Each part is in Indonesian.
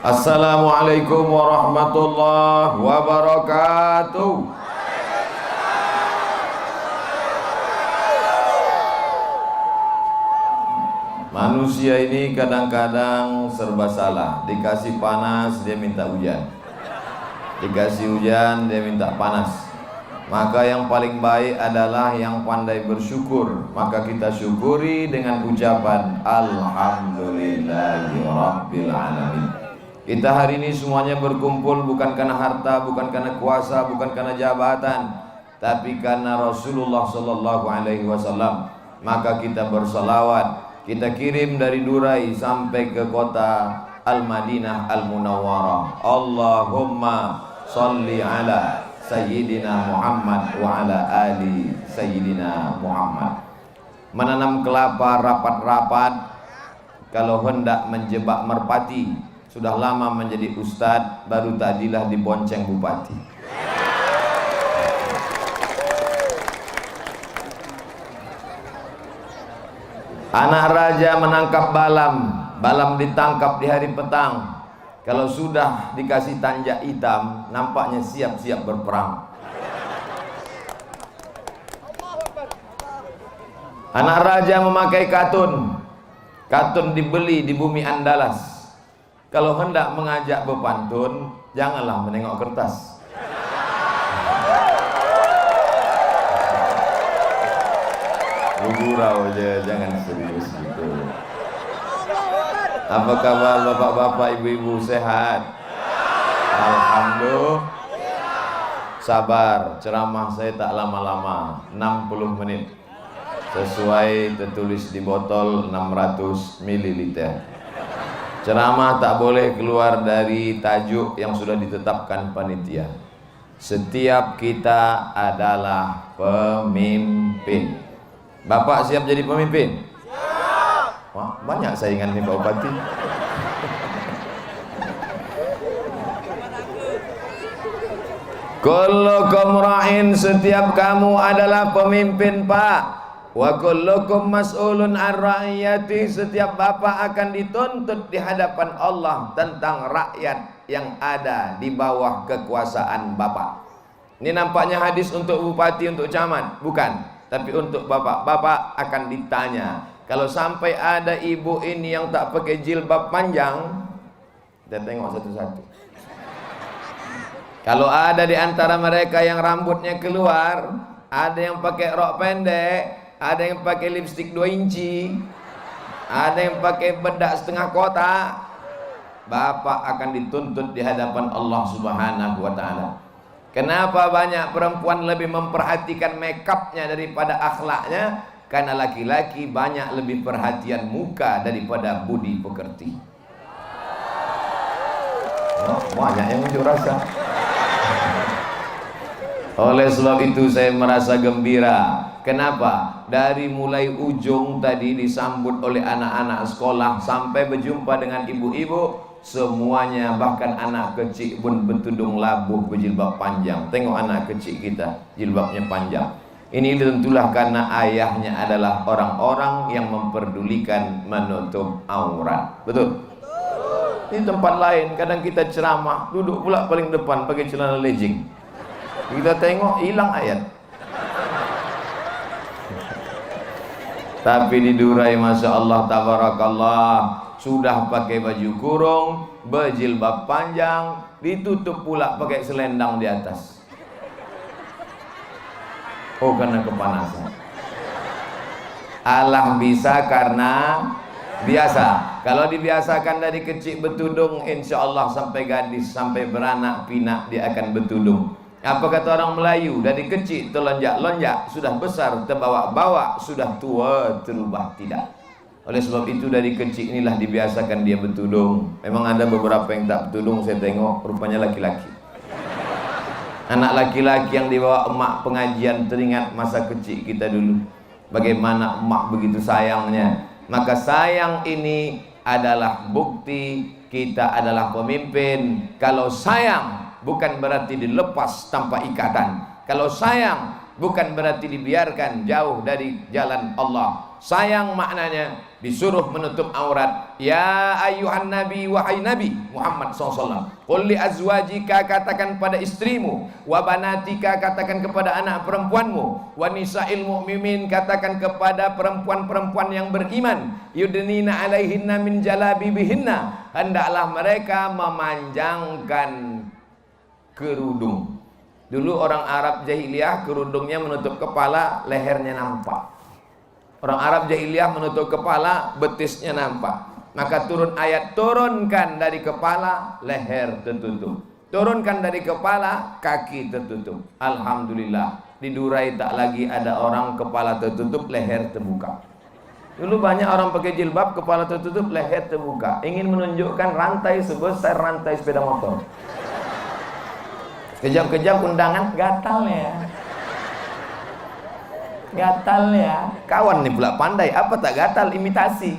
Assalamualaikum warahmatullahi wabarakatuh. Manusia ini kadang-kadang serba salah. Dikasih panas dia minta hujan, dikasih hujan dia minta panas. Maka yang paling baik adalah yang pandai bersyukur. Maka kita syukuri dengan ucapan Alhamdulillahirabbil alamin. Kita hari ini semuanya berkumpul bukan karena harta, bukan karena kuasa, bukan karena jabatan, tapi karena Rasulullah sallallahu alaihi wasallam. Maka kita bersalawat, kita kirim dari Durai sampai ke kota Al-Madinah Al-Munawwarah. Allahumma sholli ala Sayyidina Muhammad wa ala ali Sayyidina Muhammad. Menanam kelapa rapat-rapat, kalau hendak menjebak merpati. Sudah lama menjadi ustadz, baru tadilah dibonceng bupati. Anak raja menangkap balam, balam ditangkap di hari petang. Kalau sudah dikasih tanjak hitam, nampaknya siap-siap berperang. Anak raja memakai katun. Katun dibeli di bumi Andalas. Kalau hendak mengajak berpantun, janganlah menengok kertas. Gurau aja, jangan serius gitu. Apa kabar bapak-bapak, ibu-ibu, sehat? Alhamdulillah. Sabar, ceramah saya tak lama-lama, 60 menit. Sesuai tertulis di botol 600 ml. Ceramah tak boleh keluar dari tajuk yang sudah ditetapkan panitia. Setiap kita adalah pemimpin. Bapak siap jadi pemimpin? Wah, banyak saingan nih Pak Bupati. Kullukum ra'in, setiap kamu adalah pemimpin Pak. Wa kullukum mas'ulun an ra'iyati, setiap bapak akan dituntut di hadapan Allah tentang rakyat yang ada di bawah kekuasaan bapak. Ini nampaknya hadis untuk bupati, untuk camat, bukan, tapi untuk bapak. Bapak akan ditanya. Kalau sampai ada ibu ini yang tak pakai jilbab panjang, kita tengok satu-satu. Kalau ada di antara mereka yang rambutnya keluar, ada yang pakai rok pendek, ada yang pakai lipstik 2 inci, ada yang pakai bedak setengah kotak, bapak akan dituntut di hadapan Allah Subhanahu wa ta'ala. Kenapa banyak perempuan lebih memperhatikan makeupnya daripada akhlaknya? Karena laki-laki banyak lebih perhatian muka daripada budi pekerti. Oh, banyak yang unjuk rasa. Oleh sebab itu saya merasa gembira. Kenapa? Dari mulai ujung tadi disambut oleh anak-anak sekolah sampai berjumpa dengan ibu-ibu, semuanya, bahkan anak kecil pun bertudung labuh berjilbab panjang. Tengok anak kecil kita, jilbabnya panjang. Ini tentulah karena ayahnya adalah orang-orang yang memperdulikan menutup aurat. Betul? Ini tempat lain, kadang kita ceramah, duduk pula paling depan pakai celana legging. Kita tengok hilang ayat. Tapi di Durai, Masya Allah, tabarakallah, sudah pakai baju kurung, berjilbab panjang, ditutup pula pakai selendang di atas. Oh, karena kepanasan. Allah bisa karena biasa. Kalau dibiasakan dari kecil bertudung, insya Allah sampai gadis, sampai beranak pinak dia akan bertudung. Apa kata orang Melayu? Dari kecil terlonjak-lonjak, sudah besar terbawa-bawa, sudah tua terubah tidak. Oleh sebab itu dari kecil inilah dibiasakan dia bertudung. Memang ada beberapa yang tak bertudung, saya tengok rupanya laki-laki. Anak laki-laki yang dibawa emak pengajian, teringat masa kecil kita dulu. Bagaimana emak begitu sayangnya. Maka sayang ini adalah bukti kita adalah pemimpin. Kalau sayang bukan berarti dilepas tanpa ikatan. Kalau sayang bukan berarti dibiarkan jauh dari jalan Allah. Sayang maknanya disuruh menutup aurat. Ya ayuhan nabi, wahai nabi Muhammad SAW, qul li azwajika, katakan pada istrimu, wa banatika, katakan kepada anak perempuanmu, wa nisa'il mu'minin, katakan kepada perempuan-perempuan yang beriman, yudnina alaihinna min jalabibihinna, hendaklah mereka memanjangkan kerudung. Dulu orang Arab jahiliyah kerudungnya menutup kepala, lehernya nampak. Orang Arab jahiliyah menutup kepala, betisnya nampak. Maka turun ayat, turunkan dari kepala, leher tertutup. Turunkan dari kepala, kaki tertutup. Alhamdulillah, di Durai tak lagi ada orang kepala tertutup, leher terbuka. Dulu banyak orang pakai jilbab, kepala tertutup, leher terbuka. Ingin menunjukkan rantai sebesar rantai sepeda motor. Kejap-kejap undangan, gatal ya. Gatal ya. Kawan nih pula pandai, apa tak gatal, imitasi.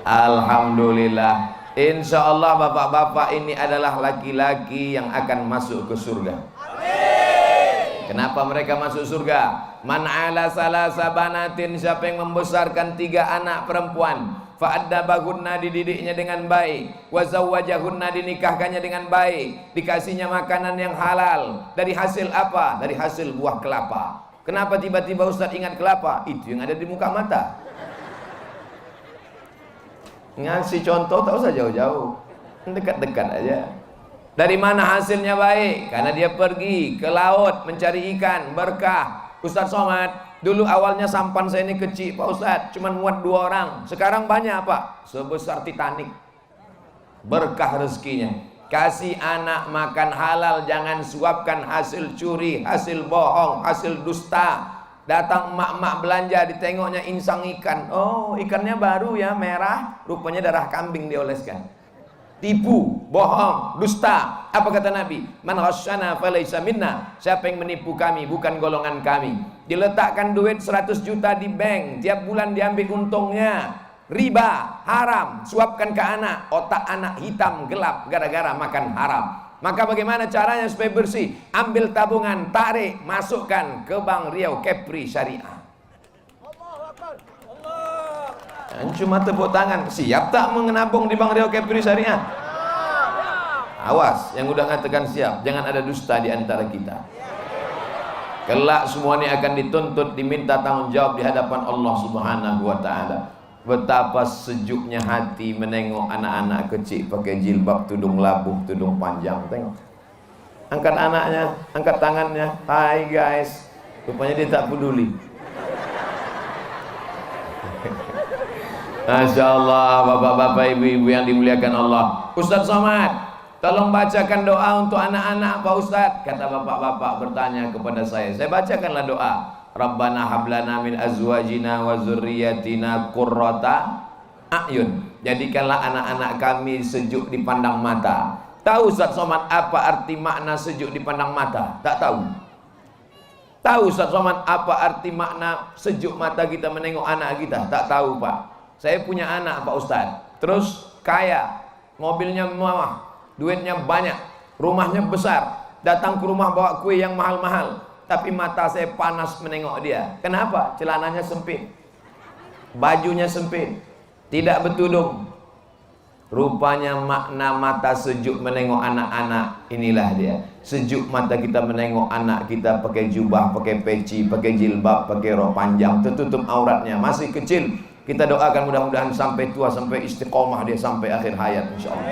Alhamdulillah. Insya Allah bapak-bapak ini adalah laki-laki yang akan masuk ke surga. Amin. Kenapa mereka masuk surga? Man ala salasa banatin, siapa yang membesarkan 3 anak perempuan, fa'addabahunna, dididiknya dengan baik, wa zawwajahunna, dinikahkannya dengan baik, dikasihnya makanan yang halal. Dari hasil apa? Dari hasil buah kelapa. Kenapa tiba-tiba Ustaz ingat kelapa? Itu yang ada di muka mata. Ngasih contoh tak usah jauh-jauh, dekat-dekat aja. Dari mana hasilnya baik? Karena dia pergi ke laut mencari ikan, berkah. Ustaz Somad, dulu awalnya sampan saya ini kecil Pak Ustadz, cuma muat 2 orang. Sekarang banyak Pak, sebesar Titanic. Berkah rezekinya. Kasih anak makan halal, jangan suapkan hasil curi, hasil bohong, hasil dusta. Datang emak-emak belanja, ditengoknya insang ikan. Oh, ikannya baru ya, merah, rupanya darah kambing dioleskan. Tipu, bohong, dusta. Apa kata Nabi? Man ghasyana falaysa minna. Siapa yang menipu kami, bukan golongan kami. Diletakkan duit 100 juta di bank, tiap bulan diambil untungnya. Riba, haram, suapkan ke anak. Otak anak hitam, gelap, gara-gara makan haram. Maka bagaimana caranya supaya bersih? Ambil tabungan, tarik, masukkan ke Bank Riau Kepri Syariah. Cuma tepuk tangan, siap tak menabung di Bank Riau Kepri Syariah? Awas, yang udah ngatakan siap, jangan ada dusta di antara kita. Kelak semua ini akan dituntut, diminta tanggung jawab di hadapan Allah Subhanahu wa taala. Betapa sejuknya hati menengok anak-anak kecil pakai jilbab, tudung labuh, tudung panjang. Tengok. Angkat anaknya, angkat tangannya. Hai guys. Rupanya dia tak peduli. Masya Allah, bapak-bapak, ibu-ibu yang dimuliakan Allah. Ustaz Somad, tolong bacakan doa untuk anak-anak Pak Ustaz. Kata bapak-bapak bertanya kepada saya bacakanlah doa. Rabbana hablana min azwajina wa zurriyatina qurrata a'yun. Jadikanlah anak-anak kami sejuk dipandang mata. Tahu Ustaz Somad apa arti makna sejuk dipandang mata? Tak tahu. Tahu Ustaz Somad apa arti makna sejuk mata kita menengok anak kita? Tak tahu Pak. Saya punya anak Pak Ustaz, terus kaya, mobilnya mewah, duitnya banyak, rumahnya besar, datang ke rumah bawa kue yang mahal-mahal, tapi mata saya panas menengok dia. Kenapa? Celananya sempit, bajunya sempit, tidak bertudung. Rupanya makna mata sejuk menengok anak-anak inilah dia. Sejuk mata kita menengok anak kita pakai jubah, pakai peci, pakai jilbab, pakai rok panjang, tertutup auratnya, masih kecil. Kita doakan mudah-mudahan sampai tua, sampai istiqomah dia sampai akhir hayat insyaallah.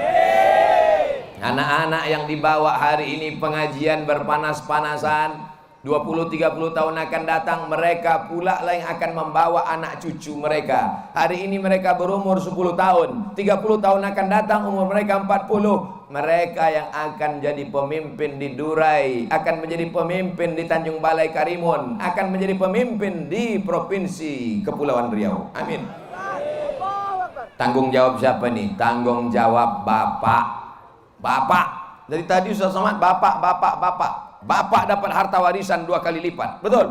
Anak-anak yang dibawa hari ini pengajian berpanas-panasan, 20-30 tahun akan datang, mereka pula lah yang akan membawa anak cucu mereka. Hari ini mereka berumur 10 tahun, 30 tahun akan datang umur mereka 40. Mereka yang akan jadi pemimpin di Durai, akan menjadi pemimpin di Tanjung Balai Karimun, akan menjadi pemimpin di Provinsi Kepulauan Riau. Amin. Tanggung jawab siapa nih? Tanggung jawab bapak. Bapak. Dari tadi Ustaz Somad bapak. Bapak dapat harta warisan 2 kali lipat. Betul?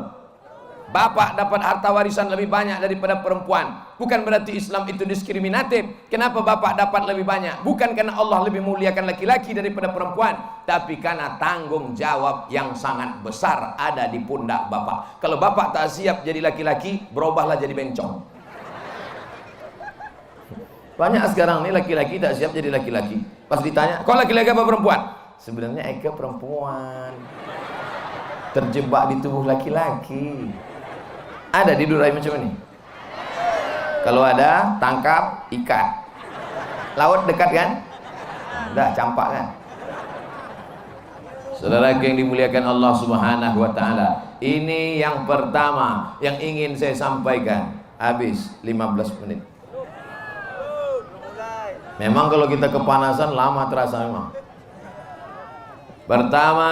bapak dapat harta warisan lebih banyak daripada perempuan, bukan berarti Islam itu diskriminatif. Kenapa bapak dapat lebih banyak? Bukan karena Allah lebih muliakan laki-laki daripada perempuan, tapi karena tanggung jawab yang sangat besar ada di pundak bapak. Kalau bapak tak siap jadi laki-laki, berubahlah jadi bencong. Banyak sekarang nih laki-laki tak siap jadi laki-laki. Pas ditanya, kau laki-laki apa perempuan? Sebenarnya Eka perempuan, terjebak di tubuh laki-laki. Ada di Durai macam ini? Kalau ada, tangkap, ikat. Laut dekat kan? Dah campak kan? Saudara yang dimuliakan Allah Subhanahu wa taala, ini yang pertama yang ingin saya sampaikan. Habis 15 menit. Memang kalau kita kepanasan lama terasa memang. Pertama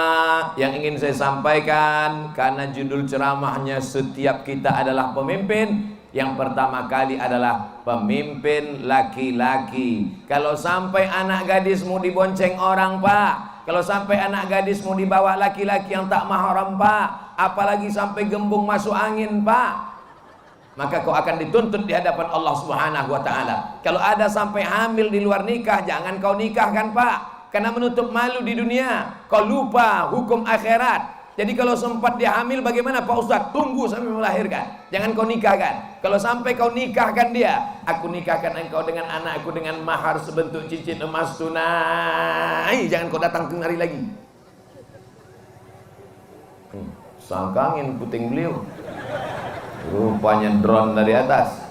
yang ingin saya sampaikan, karena judul ceramahnya setiap kita adalah pemimpin, yang pertama kali adalah pemimpin laki-laki. Kalau sampai anak gadismu dibonceng orang, Pak, kalau sampai anak gadismu dibawa laki-laki yang tak mahram, Pak, apalagi sampai gembung masuk angin, Pak, maka kau akan dituntut di hadapan Allah Subhanahu wa taala. Kalau ada sampai hamil di luar nikah, jangan kau nikahkan, Pak, karena menutup malu di dunia. Kau lupa hukum akhirat. Jadi kalau sempat dia hamil, bagaimana Pak Ustadz? Tunggu sampai melahirkan, jangan kau nikahkan. Kalau sampai kau nikahkan dia, aku nikahkan engkau dengan anakku dengan mahar sebentuk cincin emas tunai, jangan kau datang kemari lagi. Sangkangin puting beliau, rupanya drone dari atas.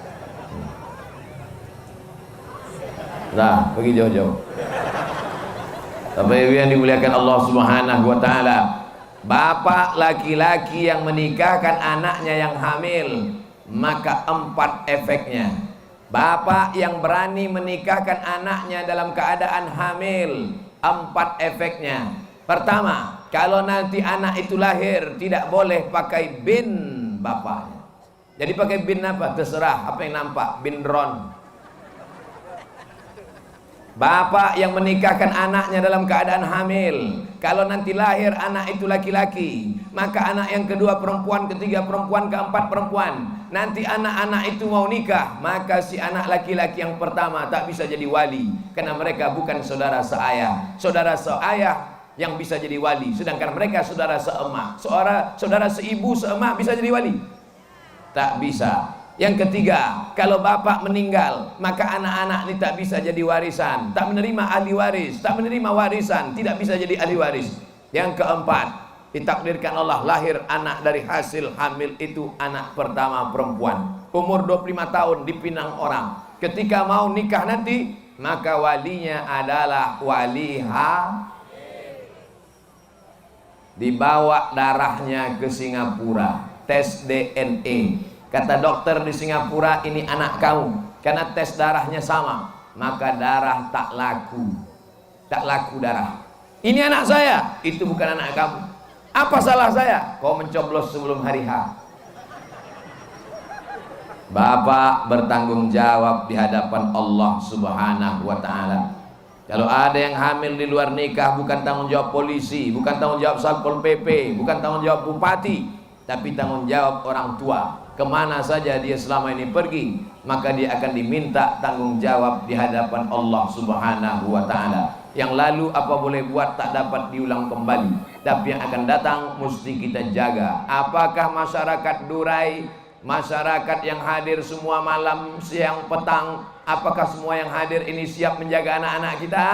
Nah, pergi jauh-jauh. Bapak Ibu yang dimuliakan Allah Subhanahu wa taala, bapak laki-laki yang menikahkan anaknya yang hamil, maka 4 efeknya. Bapak yang berani menikahkan anaknya dalam keadaan hamil, 4 efeknya. Pertama, kalau nanti anak itu lahir, tidak boleh pakai bin bapaknya. Jadi pakai bin apa? Terserah, apa yang nampak, bin drone. Bapak yang menikahkan anaknya dalam keadaan hamil, kalau nanti lahir anak itu laki-laki, maka anak yang kedua perempuan, ketiga perempuan, keempat perempuan. Nanti anak-anak itu mau nikah, maka si anak laki-laki yang pertama tak bisa jadi wali, karena mereka bukan saudara seayah. Saudara seayah yang bisa jadi wali, sedangkan mereka saudara seemak. Saudara seibu seemak bisa jadi wali? Tak bisa. Yang ketiga, kalau bapak meninggal, maka anak-anak ini tak bisa jadi warisan, tak menerima ahli waris, tak menerima warisan, tidak bisa jadi ahli waris. Yang keempat, ditakdirkan Allah lahir anak dari hasil hamil itu anak pertama perempuan, umur 25 tahun, dipinang orang. Ketika mau nikah nanti, maka walinya adalah wali dibawa darahnya ke Singapura, tes DNA. Kata dokter di Singapura, ini anak kamu, karena tes darahnya sama, maka darah tak laku darah. Ini anak saya, itu bukan anak kamu. Apa salah saya? Kau mencoblos sebelum hari H. Bapak bertanggung jawab di hadapan Allah Subhanahu wa taala. Kalau ada yang hamil di luar nikah, bukan tanggung jawab polisi, bukan tanggung jawab Satpol PP, bukan tanggung jawab bupati, tapi tanggung jawab orang tua. Kemana saja dia selama ini pergi, maka dia akan diminta tanggung jawab di hadapan Allah Subhanahu wa taala. Yang lalu apa boleh buat tak dapat diulang kembali, tapi yang akan datang mesti kita jaga. Apakah masyarakat Durai, masyarakat yang hadir semua malam, siang, petang, apakah semua yang hadir ini siap menjaga anak-anak kita?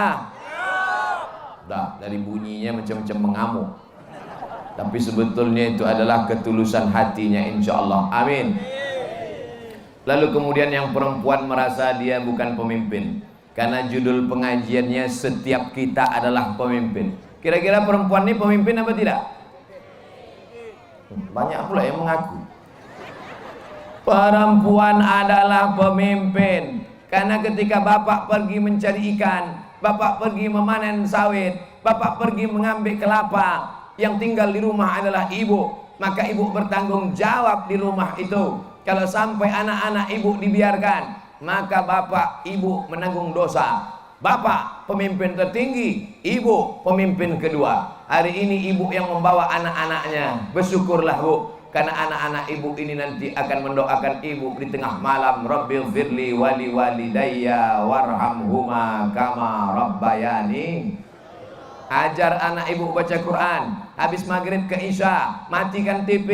Dah, dari bunyinya macam-macam mengamuk, tapi sebetulnya itu adalah ketulusan hatinya, insya Allah. Amin. Lalu kemudian yang perempuan merasa dia bukan pemimpin, karena judul pengajiannya setiap kita adalah pemimpin. Kira-kira perempuan ini pemimpin apa tidak? Banyak pula yang mengaku perempuan adalah pemimpin, karena ketika bapak pergi mencari ikan, bapak pergi memanen sawit, bapak pergi mengambil kelapa, yang tinggal di rumah adalah ibu, maka ibu bertanggung jawab di rumah itu. Kalau sampai anak-anak ibu dibiarkan, maka bapak ibu menanggung dosa. Bapak pemimpin tertinggi, ibu pemimpin kedua. Hari ini ibu yang membawa anak-anaknya, bersyukurlah Bu. karena anak-anak ibu ini nanti akan mendoakan ibu di tengah malam. Rabbighfirli wali walidayya warhamhuma kama rabbayani. Ajar anak ibu baca Quran. Habis maghrib ke isya, matikan TV,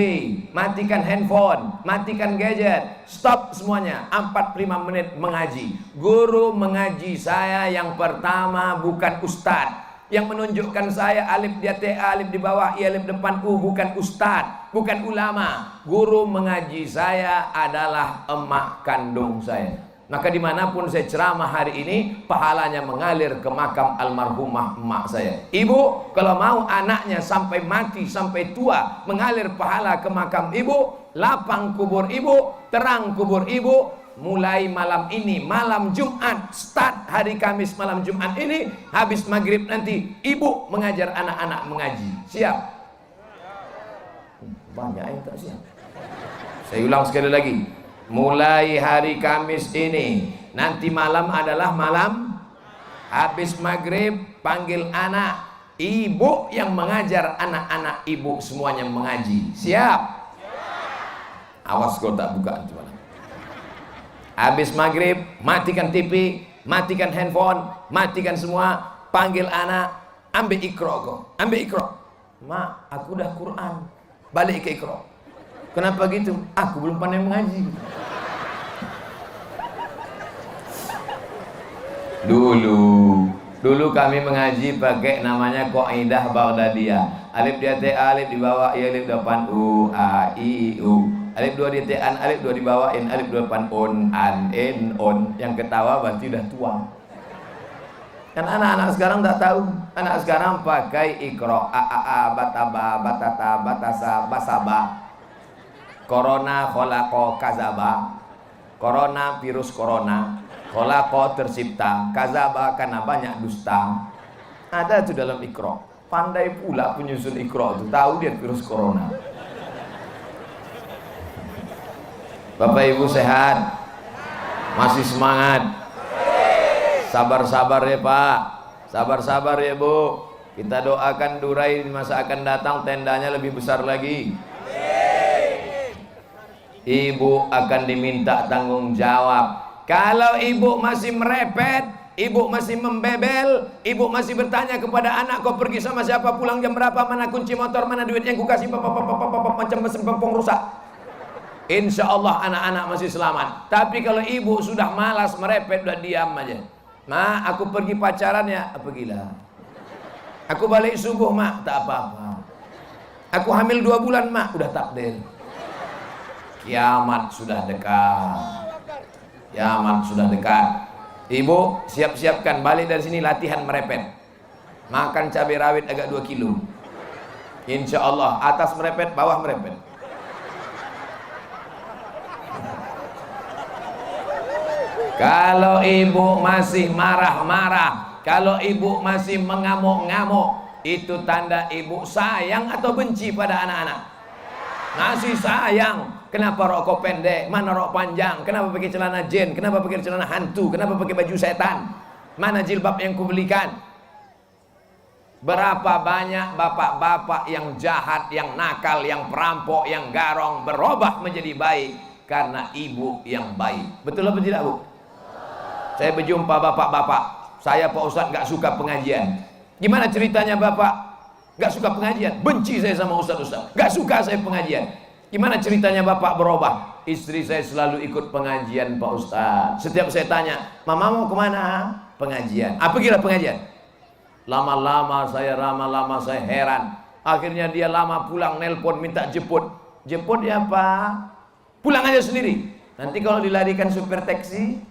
matikan handphone, matikan gadget, stop semuanya. 45 menit mengaji. Guru mengaji saya yang pertama bukan ustadz. Yang menunjukkan saya alif di atas A, alif di bawah I, alif depan U, bukan ustadz, bukan ulama. Guru mengaji saya adalah emak kandung saya. Maka dimanapun saya ceramah hari ini, pahalanya mengalir ke makam almarhumah emak saya. Ibu, kalau mau anaknya sampai mati, sampai tua, mengalir pahala ke makam ibu, lapang kubur ibu, terang kubur ibu. Mulai malam ini, malam Jumat, start hari Kamis malam Jumat ini, habis maghrib nanti, ibu mengajar anak-anak mengaji. Siap? Banyak yang tak siap. Saya ulang sekali lagi. Mulai hari Kamis ini, nanti malam adalah malam, habis maghrib panggil anak, ibu yang mengajar anak-anak ibu semuanya mengaji. Siap? Awas kau tak buka antum. Habis maghrib matikan TV, matikan handphone, matikan semua, panggil anak, ambil Iqra kau, ambil Iqra. Mak, aku dah Quran, balik ke Iqra. Kenapa gitu? Aku belum pandai mengaji. Dulu kami mengaji pakai namanya Qaidah Baghdadiyah. Alif di atas A, alif di bawah I, alif depan U, A, I, U. Alif 2 di atas An, alif 2 di bawah In, alif 2 depan On, An, In, On. Yang ketawa berarti udah tua. Kan anak-anak sekarang tak tahu. Anak sekarang pakai Iqra, A, bataba, batata, batasa, basaba. Corona, kholaqo, kazaba. Corona, virus corona. Kholaqo, tercipta. Kazaba, karena banyak dusta. Ada itu dalam Iqra. Pandai pula penyusun Iqra itu. Tahu dia virus corona. Bapak Ibu sehat? Masih semangat? Sabar-sabar ya Pak. Sabar-sabar ya Bu. Kita doakan Durai di masa akan datang tendanya lebih besar lagi. Ibu akan diminta tanggung jawab. Kalau ibu masih merepet, ibu masih membebel, ibu masih bertanya kepada anak, kau pergi sama siapa, pulang jam berapa, mana kunci motor, mana duit yang kukasih, macam mesin pempong rusak. Insya Allah anak-anak masih selamat. Tapi kalau ibu sudah malas merepet, udah diam aja. Ma, aku pergi pacaran ya, pergilah. Aku balik subuh mak, tak apa-apa. Aku hamil 2 bulan mak, udah takdir. Kiamat sudah dekat. Kiamat sudah dekat. Ibu siap-siapkan balik dari sini latihan merepet. Makan cabai rawit agak 2 kilo. Insya Allah atas merepet, bawah merepet. Kalau ibu masih marah-marah, kalau ibu masih mengamuk-ngamuk, itu tanda ibu sayang atau benci pada anak-anak? Masih sayang. Kenapa rokok pendek? Mana rok panjang? Kenapa pakai celana jen? Kenapa pakai celana hantu? Kenapa pakai baju setan? Mana jilbab yang kubelikan? Berapa banyak bapak-bapak yang jahat, yang nakal, yang perampok, yang garong berubah menjadi baik karena ibu yang baik. Betul apa tidak Bu? Saya berjumpa bapak-bapak. Saya Pak Ustadz gak suka pengajian. Gimana ceritanya bapak gak suka pengajian? Benci saya sama Ustadz-Ustadz. Gak suka saya pengajian. Gimana ceritanya bapak berubah? Istri saya selalu ikut pengajian Pak Ustadz. Setiap saya tanya, mama mau kemana? Pengajian. Apa kira pengajian? Lama-lama saya heran. Akhirnya dia lama pulang, nelpon minta jemput. Jemput ya Pak? Pulang aja sendiri. Nanti kalau dilarikan supir taksi.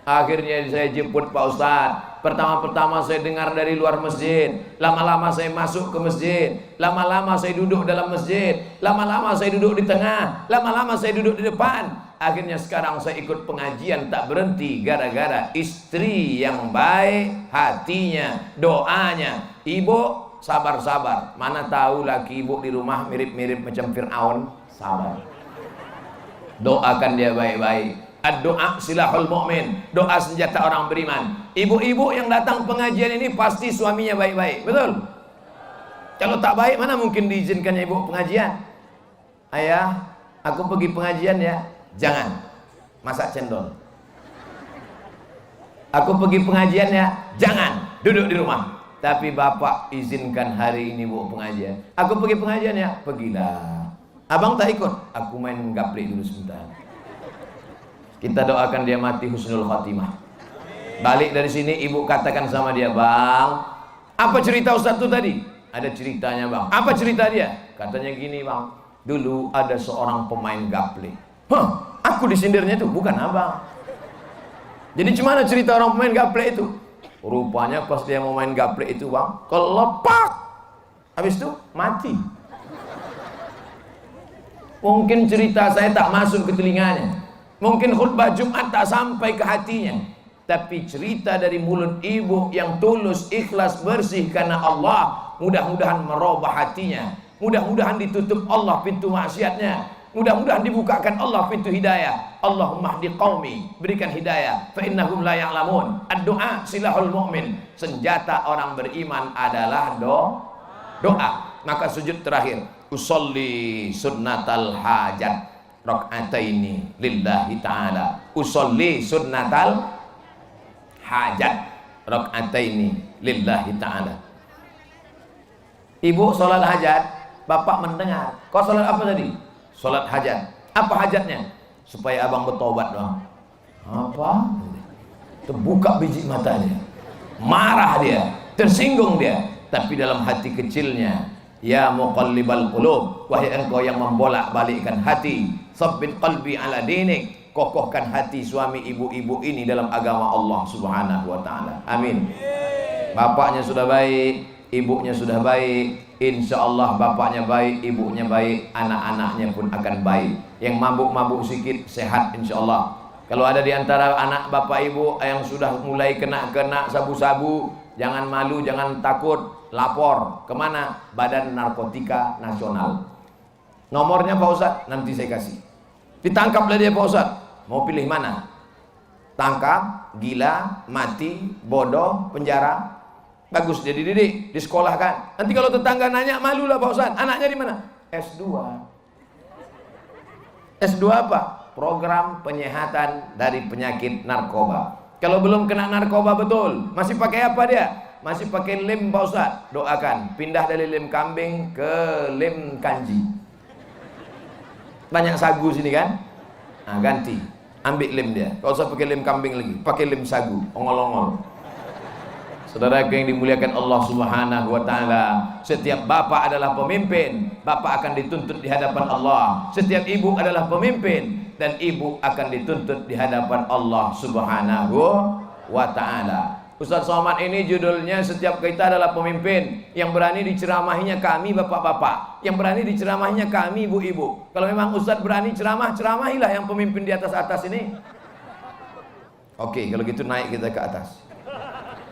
Akhirnya saya jemput Pak Ustadz. Pertama-pertama saya dengar dari luar masjid. Lama-lama saya masuk ke masjid. Lama-lama saya duduk dalam masjid. Lama-lama saya duduk di tengah. Lama-lama saya duduk di depan. Akhirnya sekarang saya ikut pengajian tak berhenti. Gara-gara istri yang baik hatinya, doanya. Ibu sabar-sabar. Mana tahu laki ibu di rumah mirip-mirip macam Fir'aun. Sabar. Doakan dia baik-baik. Doa silahul mu'min. Doa senjata orang beriman. Ibu-ibu yang datang pengajian ini pasti suaminya baik-baik. Betul? Kalau tak baik mana mungkin diizinkannya ibu pengajian? ayah, aku pergi pengajian ya. Jangan, masak cendol. Aku pergi pengajian ya. Jangan, duduk di rumah. Tapi bapak izinkan hari ini bawa pengajian. Aku pergi pengajian ya. Pergilah. Abang tak ikut. Aku main gaplek dulu sebentar. Kita doakan dia mati husnul khatimah. Balik dari sini ibu katakan sama dia, bang, apa cerita Ustaz itu tadi? Ada ceritanya bang. Apa cerita dia? Katanya gini bang, dulu ada seorang pemain gaplek. Hah, aku disindirnya itu, bukan abang. Jadi gimana cerita orang pemain gaplek itu? Rupanya pas dia mau main gaplek itu bang, kelepak. Habis itu mati. Mungkin cerita saya tak masuk ke telinganya. Mungkin khutbah Jumat tak sampai ke hatinya. Tapi cerita dari mulut ibu yang tulus, ikhlas, bersih karena Allah, mudah-mudahan merubah hatinya. Mudah-mudahan ditutup Allah pintu maksiatnya. Mudah-mudahan dibukakan Allah pintu hidayah. Allahumma hdi qaumi, berikan hidayah. Fa innahum la ya'lamun. Ad-du'a silahul mu'min. Senjata orang beriman adalah doa. Maka sujud terakhir, usolli sunnatal hajat rakaataini lillahi ta'ala. Usolli sunnatal hajat rakaataini lillahi ta'ala. Ibu sholat hajat, bapak mendengar. Kau sholat apa tadi? Sholat hajat. Apa hajatnya? Supaya abang bertobat dong. Apa? Terbuka biji matanya. Marah dia, tersinggung dia. Tapi dalam hati kecilnya, ya muqallibal qulub, wahai engkau yang membolak-balikkan hati, sabbit qalbi ala dinik, kokohkan hati suami ibu-ibu ini dalam agama Allah Subhanahu wa taala. Amin. Bapaknya sudah baik, ibunya sudah baik, insya Allah bapaknya baik, ibunya baik, anak-anaknya pun akan baik. Yang mabuk-mabuk sedikit sehat insya Allah. Kalau ada di antara anak bapak ibu yang sudah mulai kena sabu-sabu, jangan malu, jangan takut, lapor kemana? Badan Narkotika Nasional. Nomornya Pak Ustadz nanti saya kasih. Ditangkaplah dia Pak Ustadz. Mau pilih mana? Tangkap, gila, mati, bodoh, penjara. Bagus dia dididik, disekolahkan. Nanti kalau tetangga nanya, malulah Pak Ustadz. Anaknya di mana? S2. S2 apa? Program penyehatan dari penyakit narkoba. Kalau belum kena narkoba betul, masih pakai apa dia? Masih pakai lem Pak Ustadz. Doakan, pindah dari lem kambing ke lem kanji. Banyak sagu sini kan? Nah, ganti, ambil lem dia. Kalau usah pakai lem kambing lagi, pakai lem sagu, ongol-ongol. Saudara yang dimuliakan Allah Subhanahu wa taala, setiap bapak adalah pemimpin, bapak akan dituntut di hadapan Allah. Setiap ibu adalah pemimpin dan ibu akan dituntut di hadapan Allah Subhanahu wa taala. Ustaz Somad ini judulnya setiap kita adalah pemimpin. Yang berani diceramahinya kami bapak-bapak, yang berani diceramahinya kami ibu-ibu. Kalau memang Ustaz berani ceramah, ceramahilah yang pemimpin di atas-atas ini. Oke, kalau gitu naik kita ke atas.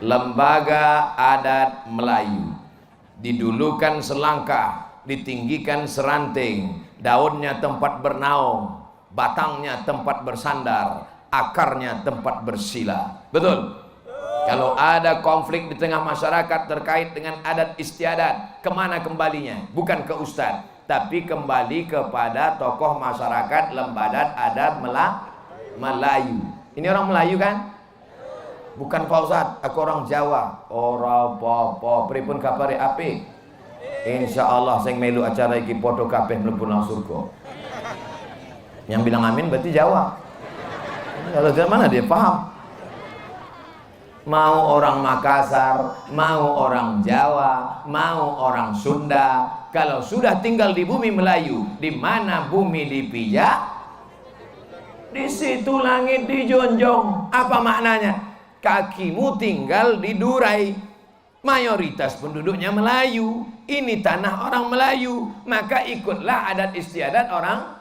Lembaga Adat Melayu, didulukan selangkah, ditinggikan seranting, daunnya tempat bernaung, batangnya tempat bersandar, akarnya tempat bersila. Betul? Kalau ada konflik di tengah masyarakat terkait dengan adat istiadat, kemana kembalinya? Bukan ke ustadz, tapi kembali kepada tokoh masyarakat Lembaga Adat Melayu. Ini orang Melayu kan? Bukan Pak Ustadz, aku orang Jawa. Orang apa-apa, pripun kabare apik. Insya Allah saya melu acara iki podo kabeh mlebu nang surga. Yang bilang amin berarti Jawa. Kalau dari mana dia paham? Mau orang Makassar, mau orang Jawa, mau orang Sunda, kalau sudah tinggal di bumi Melayu, di mana bumi dipijak, di situ langit dijunjung. Apa maknanya? Kakimu tinggal di Durai. Mayoritas penduduknya Melayu. Ini tanah orang Melayu, maka ikutlah adat istiadat orang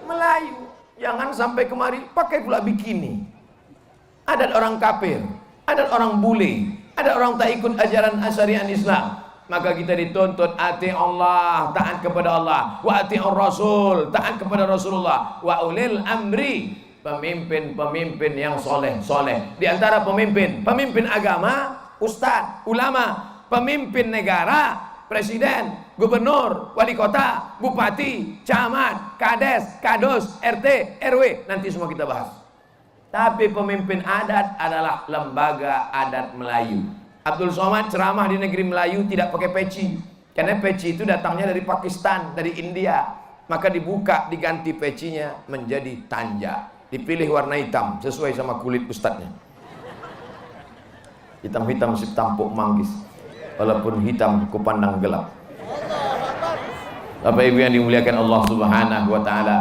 Melayu. Jangan sampai kemari pakai pula bikini. Adat orang kafir, adat orang bule, ada orang tak ikut ajaran syariat Islam. Maka kita dituntut ati Allah, taat kepada Allah, wa ati Rasul, taat kepada Rasulullah, wa ulil amri, pemimpin-pemimpin yang soleh. Di antara pemimpin agama, ustadz, ulama, pemimpin negara, presiden, gubernur, wali kota, bupati, camat, kades, kados, RT, RW, nanti semua kita bahas. Tapi pemimpin adat adalah lembaga adat Melayu. Abdul Somad ceramah di negeri Melayu tidak pakai peci, karena peci itu datangnya dari Pakistan, dari India. Maka dibuka, diganti pecinya menjadi tanja, dipilih warna hitam sesuai sama kulit ustadznya. Hitam-hitam si tampuk manggis, walaupun hitam kupandang gelap. Bapak Ibu yang dimuliakan Allah Subhanahu wa taala,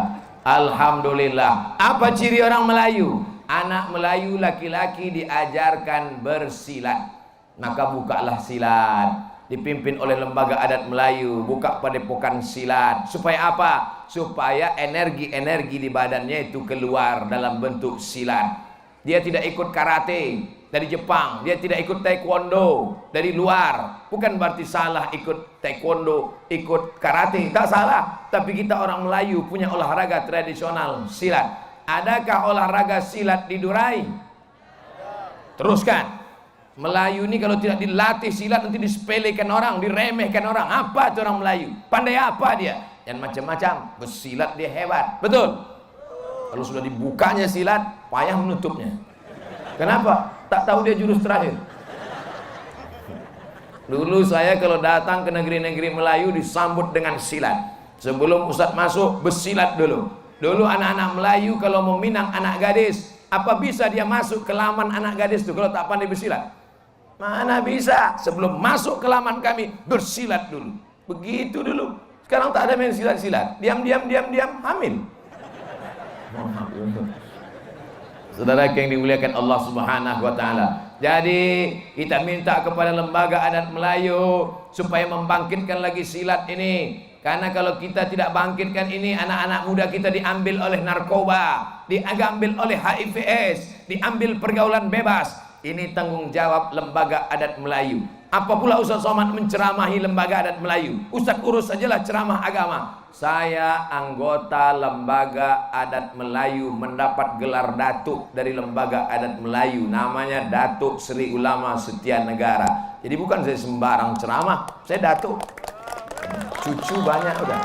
alhamdulillah. Apa ciri orang Melayu? Anak Melayu laki-laki diajarkan bersilat. Maka bukalah silat, dipimpin oleh lembaga adat Melayu, buka padepokan silat. Supaya apa? Supaya energi-energi di badannya itu keluar dalam bentuk silat. Dia tidak ikut karate dari Jepang, dia tidak ikut taekwondo dari luar. Bukan berarti salah ikut taekwondo, ikut karate, tak salah. Tapi kita orang Melayu punya olahraga tradisional, silat. Adakah olahraga silat di Durai? Teruskan. Melayu ini kalau tidak dilatih silat nanti disepelekan orang, diremehkan orang. Apa itu orang Melayu? Pandai apa dia? Dan macam-macam. Bersilat dia hebat. Betul? Kalau sudah dibukanya silat, payah menutupnya. Kenapa? Tak tahu dia jurus terakhir. Dulu saya kalau datang ke negeri-negeri Melayu disambut dengan silat. Sebelum Ustadz masuk, bersilat dulu. Dulu anak-anak Melayu kalau mau minang anak gadis, apa bisa dia masuk ke laman anak gadis itu kalau tak pandai bersilat? Mana bisa? Sebelum masuk ke laman kami, bersilat dulu. Begitu dulu. Sekarang tak ada main silat-silat. Diam-diam, hamil. Saudara yang dimuliakan Allah Subhanahu wa taala. Jadi kita minta kepada lembaga adat Melayu supaya membangkitkan lagi silat ini. Karena kalau kita tidak bangkitkan ini, anak-anak muda kita diambil oleh narkoba, diambil oleh HIV/AIDS, diambil pergaulan bebas. Ini tanggung jawab lembaga adat Melayu. Apa pula Ustaz Somad menceramahi lembaga adat Melayu? Ustaz urus sajalah ceramah agama. Saya anggota lembaga adat Melayu, mendapat gelar datuk dari lembaga adat Melayu. Namanya Datuk Sri Ulama Setia Negara. Jadi bukan saya sembarang ceramah, saya datuk. Cucu banyak udah.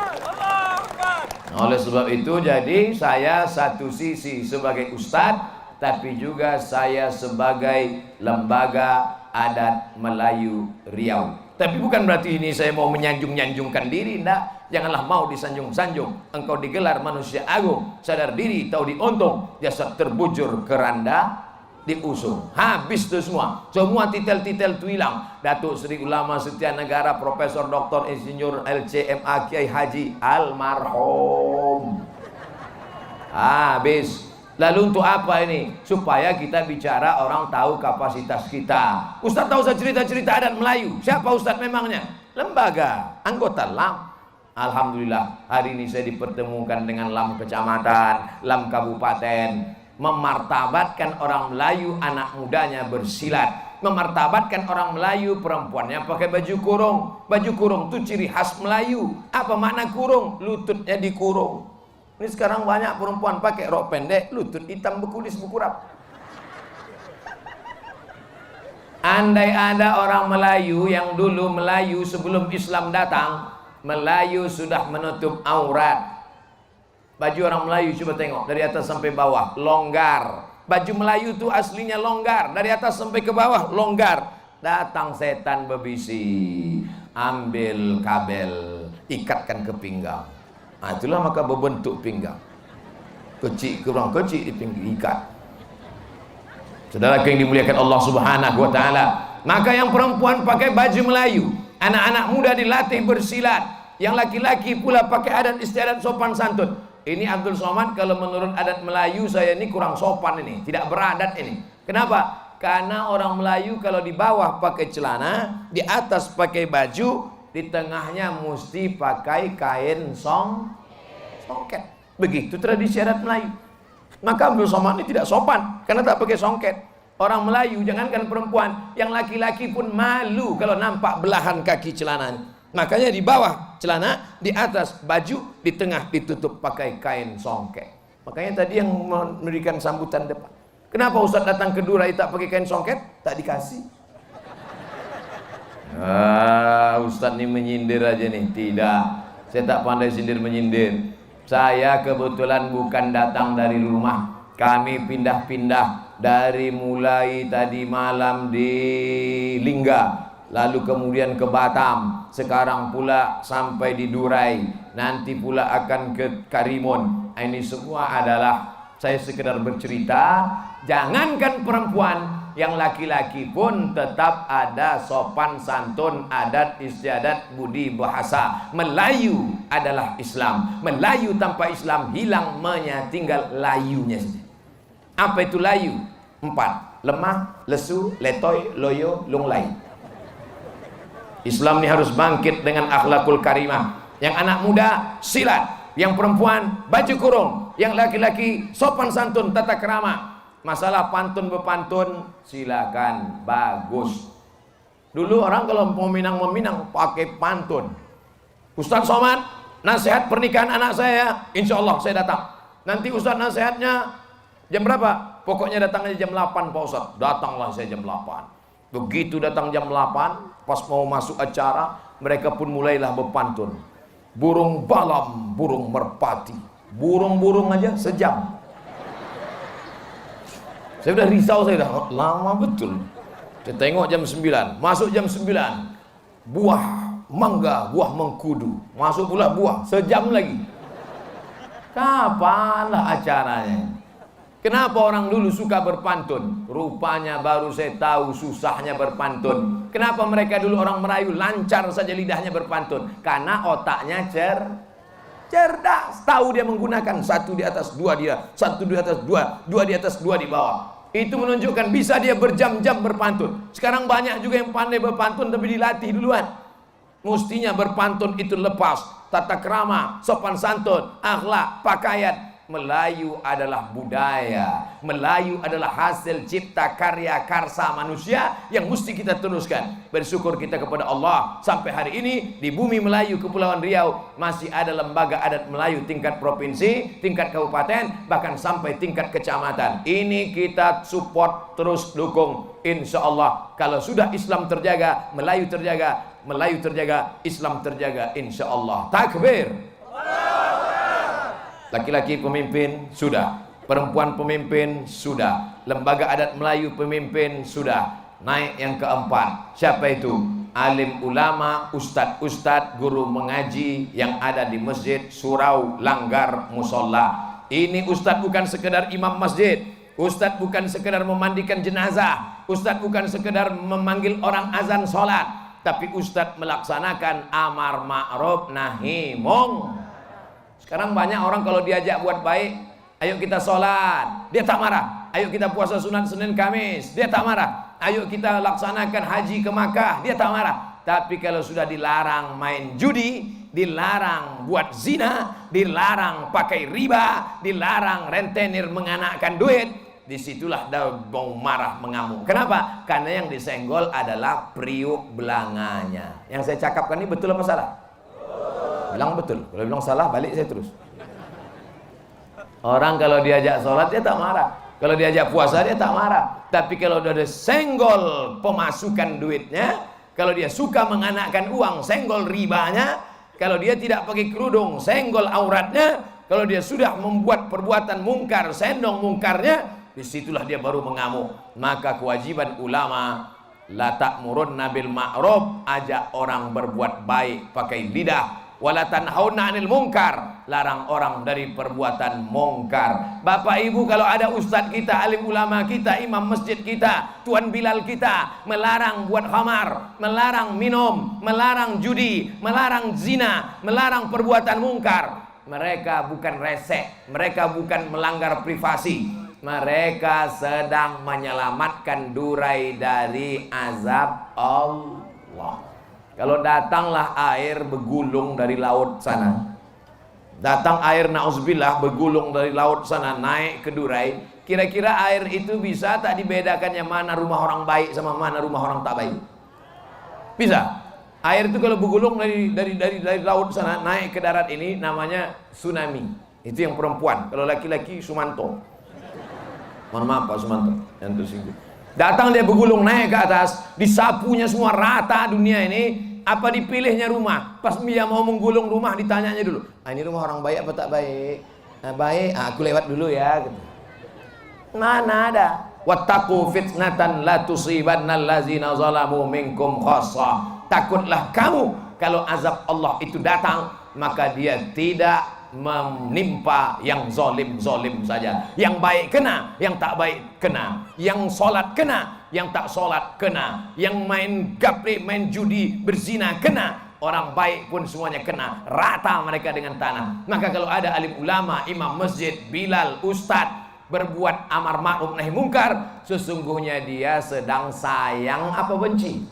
Oleh sebab itu jadi saya satu sisi sebagai ustadz, tapi juga saya sebagai lembaga adat Melayu Riau. Tapi bukan berarti ini saya mau menyanjung-nyanjungkan diri, enggak. Janganlah mau disanjung-sanjung. Engkau digelar manusia agung, sadar diri, tahu diuntung, jasad terbujur keranda diusung. Habis itu semua. Semua titel-titel itu hilang. Datuk Sri Ulama Setia Negara, Profesor Dr. Insinyur LCMA Kiai Haji almarhum. Habis. Lalu untuk apa ini? Supaya kita bicara orang tahu kapasitas kita. Ustaz tahu saya cerita-cerita adat Melayu. Siapa Ustaz memangnya? Lembaga, anggota LAM. Alhamdulillah hari ini saya dipertemukan dengan LAM kecamatan, LAM kabupaten. Memartabatkan orang Melayu anak mudanya bersilat. Memartabatkan orang Melayu perempuannya pakai baju kurung. Baju kurung itu ciri khas Melayu. Apa makna kurung? Lututnya dikurung. Ini sekarang banyak perempuan pakai rok pendek, lutut hitam bekulis bekurap. Andai ada orang Melayu yang dulu Melayu sebelum Islam datang, Melayu sudah menutup aurat. Baju orang Melayu coba tengok dari atas sampai bawah longgar. Baju Melayu itu aslinya longgar, dari atas sampai ke bawah longgar. Datang setan berbisi, ambil kabel, ikatkan ke pinggang. Nah, itulah maka berbentuk pinggang. Kecil kurang kecil di pinggang ikat. Saudara yang dimuliakan Allah Subhanahu wa taala, maka yang perempuan pakai baju Melayu, anak-anak muda dilatih bersilat, yang laki-laki pula pakai adat istiadat sopan santun. Ini Abdul Somad kalau menurut adat Melayu saya ini kurang sopan ini, tidak beradat ini. Kenapa? Karena orang Melayu kalau di bawah pakai celana, di atas pakai baju, di tengahnya mesti pakai kain songket. Begitu tradisi adat Melayu. Maka Abdul Somad ini tidak sopan karena tak pakai songket. Orang Melayu jangankan perempuan, yang laki-laki pun malu kalau nampak belahan kaki celananya. Makanya di bawah celana, di atas baju, di tengah ditutup pakai kain songket. Makanya tadi yang memberikan sambutan depan, kenapa Ustaz datang ke Durai tak pakai kain songket? Tak dikasih. Ustadz nih menyindir aja nih. Tidak, saya tak pandai sindir menyindir. Saya kebetulan bukan datang dari rumah. Kami pindah-pindah dari mulai tadi malam di Lingga, lalu kemudian ke Batam, sekarang pula sampai di Durai, nanti pula akan ke Karimun. Ini semua adalah saya sekedar bercerita. Jangankan perempuan, yang laki-laki pun tetap ada sopan santun, adat istiadat, budi bahasa. Melayu adalah Islam. Melayu tanpa Islam hilang, tinggal layunya saja. Apa itu layu? 4: lemah, lesu, letoy, loyo, lunglai. Islam ini harus bangkit dengan akhlakul karimah. Yang anak muda silat, yang perempuan baju kurung, yang laki-laki sopan santun, tata kerama. Masalah pantun bepantun silakan, bagus. Dulu orang kalau mau meminang pakai pantun. Ustaz Somad, nasihat pernikahan anak saya, insya Allah saya datang. Nanti Ustaz nasihatnya jam berapa? Pokoknya datang aja jam 8 Pak Ustaz. Datanglah saya jam 8. Begitu datang jam 8, pas mau masuk acara, mereka pun mulailah berpantun. Burung balam, burung merpati, burung-burung aja sejam. Saya udah risau, saya udah lama betul. Saya tengok jam 9, masuk jam 9, buah mangga, buah mengkudu, masuk pula buah, sejam lagi. Kapanlah acaranya? Kenapa orang dulu suka berpantun? Rupanya baru saya tahu susahnya berpantun. Kenapa mereka dulu orang Melayu lancar saja lidahnya berpantun? Karena otaknya cerdas. Tahu dia menggunakan satu di atas dua dia, satu di atas dua, dua di atas dua di bawah. Itu menunjukkan bisa dia berjam-jam berpantun. Sekarang banyak juga yang pandai berpantun tapi dilatih duluan. Mestinya berpantun itu lepas tata krama, sopan santun, akhlak, pakaian. Melayu adalah budaya. Melayu adalah hasil cipta karya karsa manusia yang mesti kita teruskan. Bersyukur kita kepada Allah, sampai hari ini di bumi Melayu Kepulauan Riau masih ada lembaga adat Melayu tingkat provinsi, tingkat kabupaten, bahkan sampai tingkat kecamatan. Ini kita support, terus dukung. Insya Allah kalau sudah Islam terjaga, Melayu terjaga, Melayu terjaga, Islam terjaga, insya Allah. Takbir. Laki-laki pemimpin sudah, perempuan pemimpin sudah, lembaga adat Melayu pemimpin sudah. Naik yang keempat, siapa itu? Alim ulama, ustadz-ustadz, guru mengaji yang ada di masjid, surau, langgar, musola. Ini ustadz bukan sekedar imam masjid, ustadz bukan sekedar memandikan jenazah, ustadz bukan sekedar memanggil orang azan sholat, tapi ustadz melaksanakan amar ma'ruf nahi mungkar. Sekarang banyak orang kalau diajak buat baik, ayo kita sholat, dia tak marah. Ayo kita puasa sunat Senin Kamis, dia tak marah. Ayo kita laksanakan haji ke Makkah, dia tak marah. Tapi kalau sudah dilarang main judi, dilarang buat zina, dilarang pakai riba, dilarang rentenir menganakkan duit, disitulah dia mau marah, mengamuk. Kenapa? Karena yang disenggol adalah priuk belanganya. Yang saya cakapkan ini betul apa salah? Bilang betul. Kalau bilang salah, balik saya terus. Orang kalau diajak sholat dia tak marah, kalau diajak puasa dia tak marah. Tapi kalau udah ada senggol pemasukan duitnya, kalau dia suka menganakkan uang, senggol ribanya. Kalau dia tidak pakai kerudung, senggol auratnya. Kalau dia sudah membuat perbuatan mungkar, sendong mungkarnya, disitulah dia baru mengamuk. Maka kewajiban ulama, la ta'murunna bil ma'ruf, ajak orang berbuat baik pakai lidah. Wala tanhauna 'anil munkar, larang orang dari perbuatan mungkar. Bapak Ibu, kalau ada ustadz kita, alim ulama kita, imam masjid kita, tuan Bilal kita melarang buat khamar, melarang minum, melarang judi, melarang zina, melarang perbuatan mungkar, mereka bukan resek, mereka bukan melanggar privasi, mereka sedang menyelamatkan Durai dari azab Allah. Kalau datanglah air bergulung dari laut sana, datang air na'udzubillah bergulung dari laut sana naik ke Durai, kira-kira air itu bisa tak dibedakan yang mana rumah orang baik sama mana rumah orang tak baik? Bisa. Air itu kalau bergulung dari laut sana naik ke darat ini namanya tsunami. Itu yang perempuan. Kalau laki-laki Sumanto. Mohon maaf Pak Sumanto yang tersinggung. Datang dia bergulung naik ke atas, disapunya semua rata dunia ini. Apa dipilihnya rumah? Pas dia mau menggulung rumah ditanyanya dulu, ini rumah orang baik apa tak baik? Nah, baik, aku lewat dulu ya gitu. Mana ada. Wattaqu fitnatan la tusibannal ladzina zalamu minkum khassah. Takutlah kamu kalau azab Allah itu datang, maka dia tidak menimpa yang zolim saja. Yang baik kena, yang tak baik kena. Yang sholat kena, yang tak sholat kena. Yang main gapri, main judi, berzina kena. Orang baik pun semuanya kena. Rata mereka dengan tanah. Maka kalau ada alim ulama, imam masjid, bilal, ustadz berbuat amar ma'ruf nahi mungkar, sesungguhnya dia sedang sayang apa benci?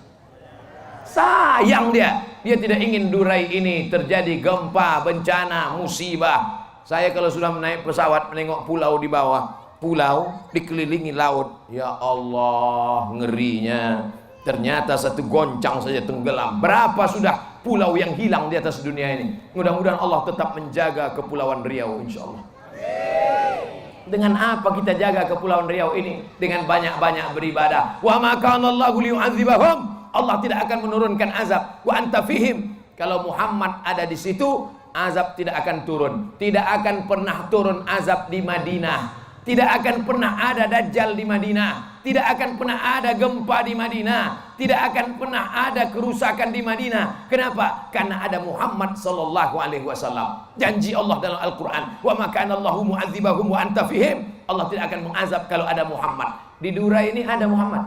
Sayang dia. Dia tidak ingin durai ini terjadi gempa, bencana, musibah. Saya kalau sudah naik pesawat menengok pulau di bawah, pulau dikelilingi laut, ya Allah, ngerinya. Ternyata satu goncang saja tenggelam. Berapa sudah pulau yang hilang di atas dunia ini? Mudah-mudahan Allah tetap menjaga Kepulauan Riau, insya Allah. Dengan apa kita jaga Kepulauan Riau ini? Dengan banyak-banyak beribadah. Wa ma kana Allahu liyu'adzibahum. Allah tidak akan menurunkan azab. Wa anta fihim. Kalau Muhammad ada di situ, azab tidak akan turun. Tidak akan pernah turun azab di Madinah. Tidak akan pernah ada dajjal di Madinah. Tidak akan pernah ada gempa di Madinah. Tidak akan pernah ada kerusakan di Madinah. Kenapa? Karena ada Muhammad sallallahu alaihi wasallam. Janji Allah dalam Al-Qur'an, "Wa ma kana Allahu mu'adzibahum wa anta fihim." Allah tidak akan mengazab kalau ada Muhammad. Di Durai ini ada Muhammad.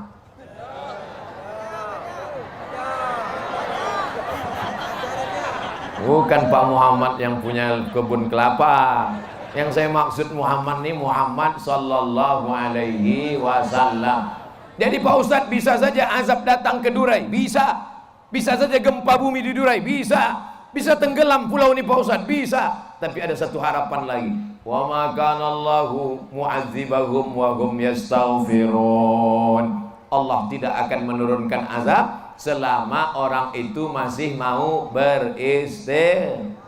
Bukan Pak Muhammad yang punya kebun kelapa. Yang saya maksud Muhammad ini Muhammad sallallahu alaihi wasallam. Jadi Pak Ustadz, bisa saja azab datang ke Durai, bisa. Bisa saja gempa bumi di Durai, bisa. Bisa tenggelam pulau ini Pak Ustadz, bisa. Tapi ada satu harapan lagi. Wa ma kana Allahu mu'adzibahum wa hum yastaghfirun. Allah tidak akan menurunkan azab selama orang itu masih mau beristighfar.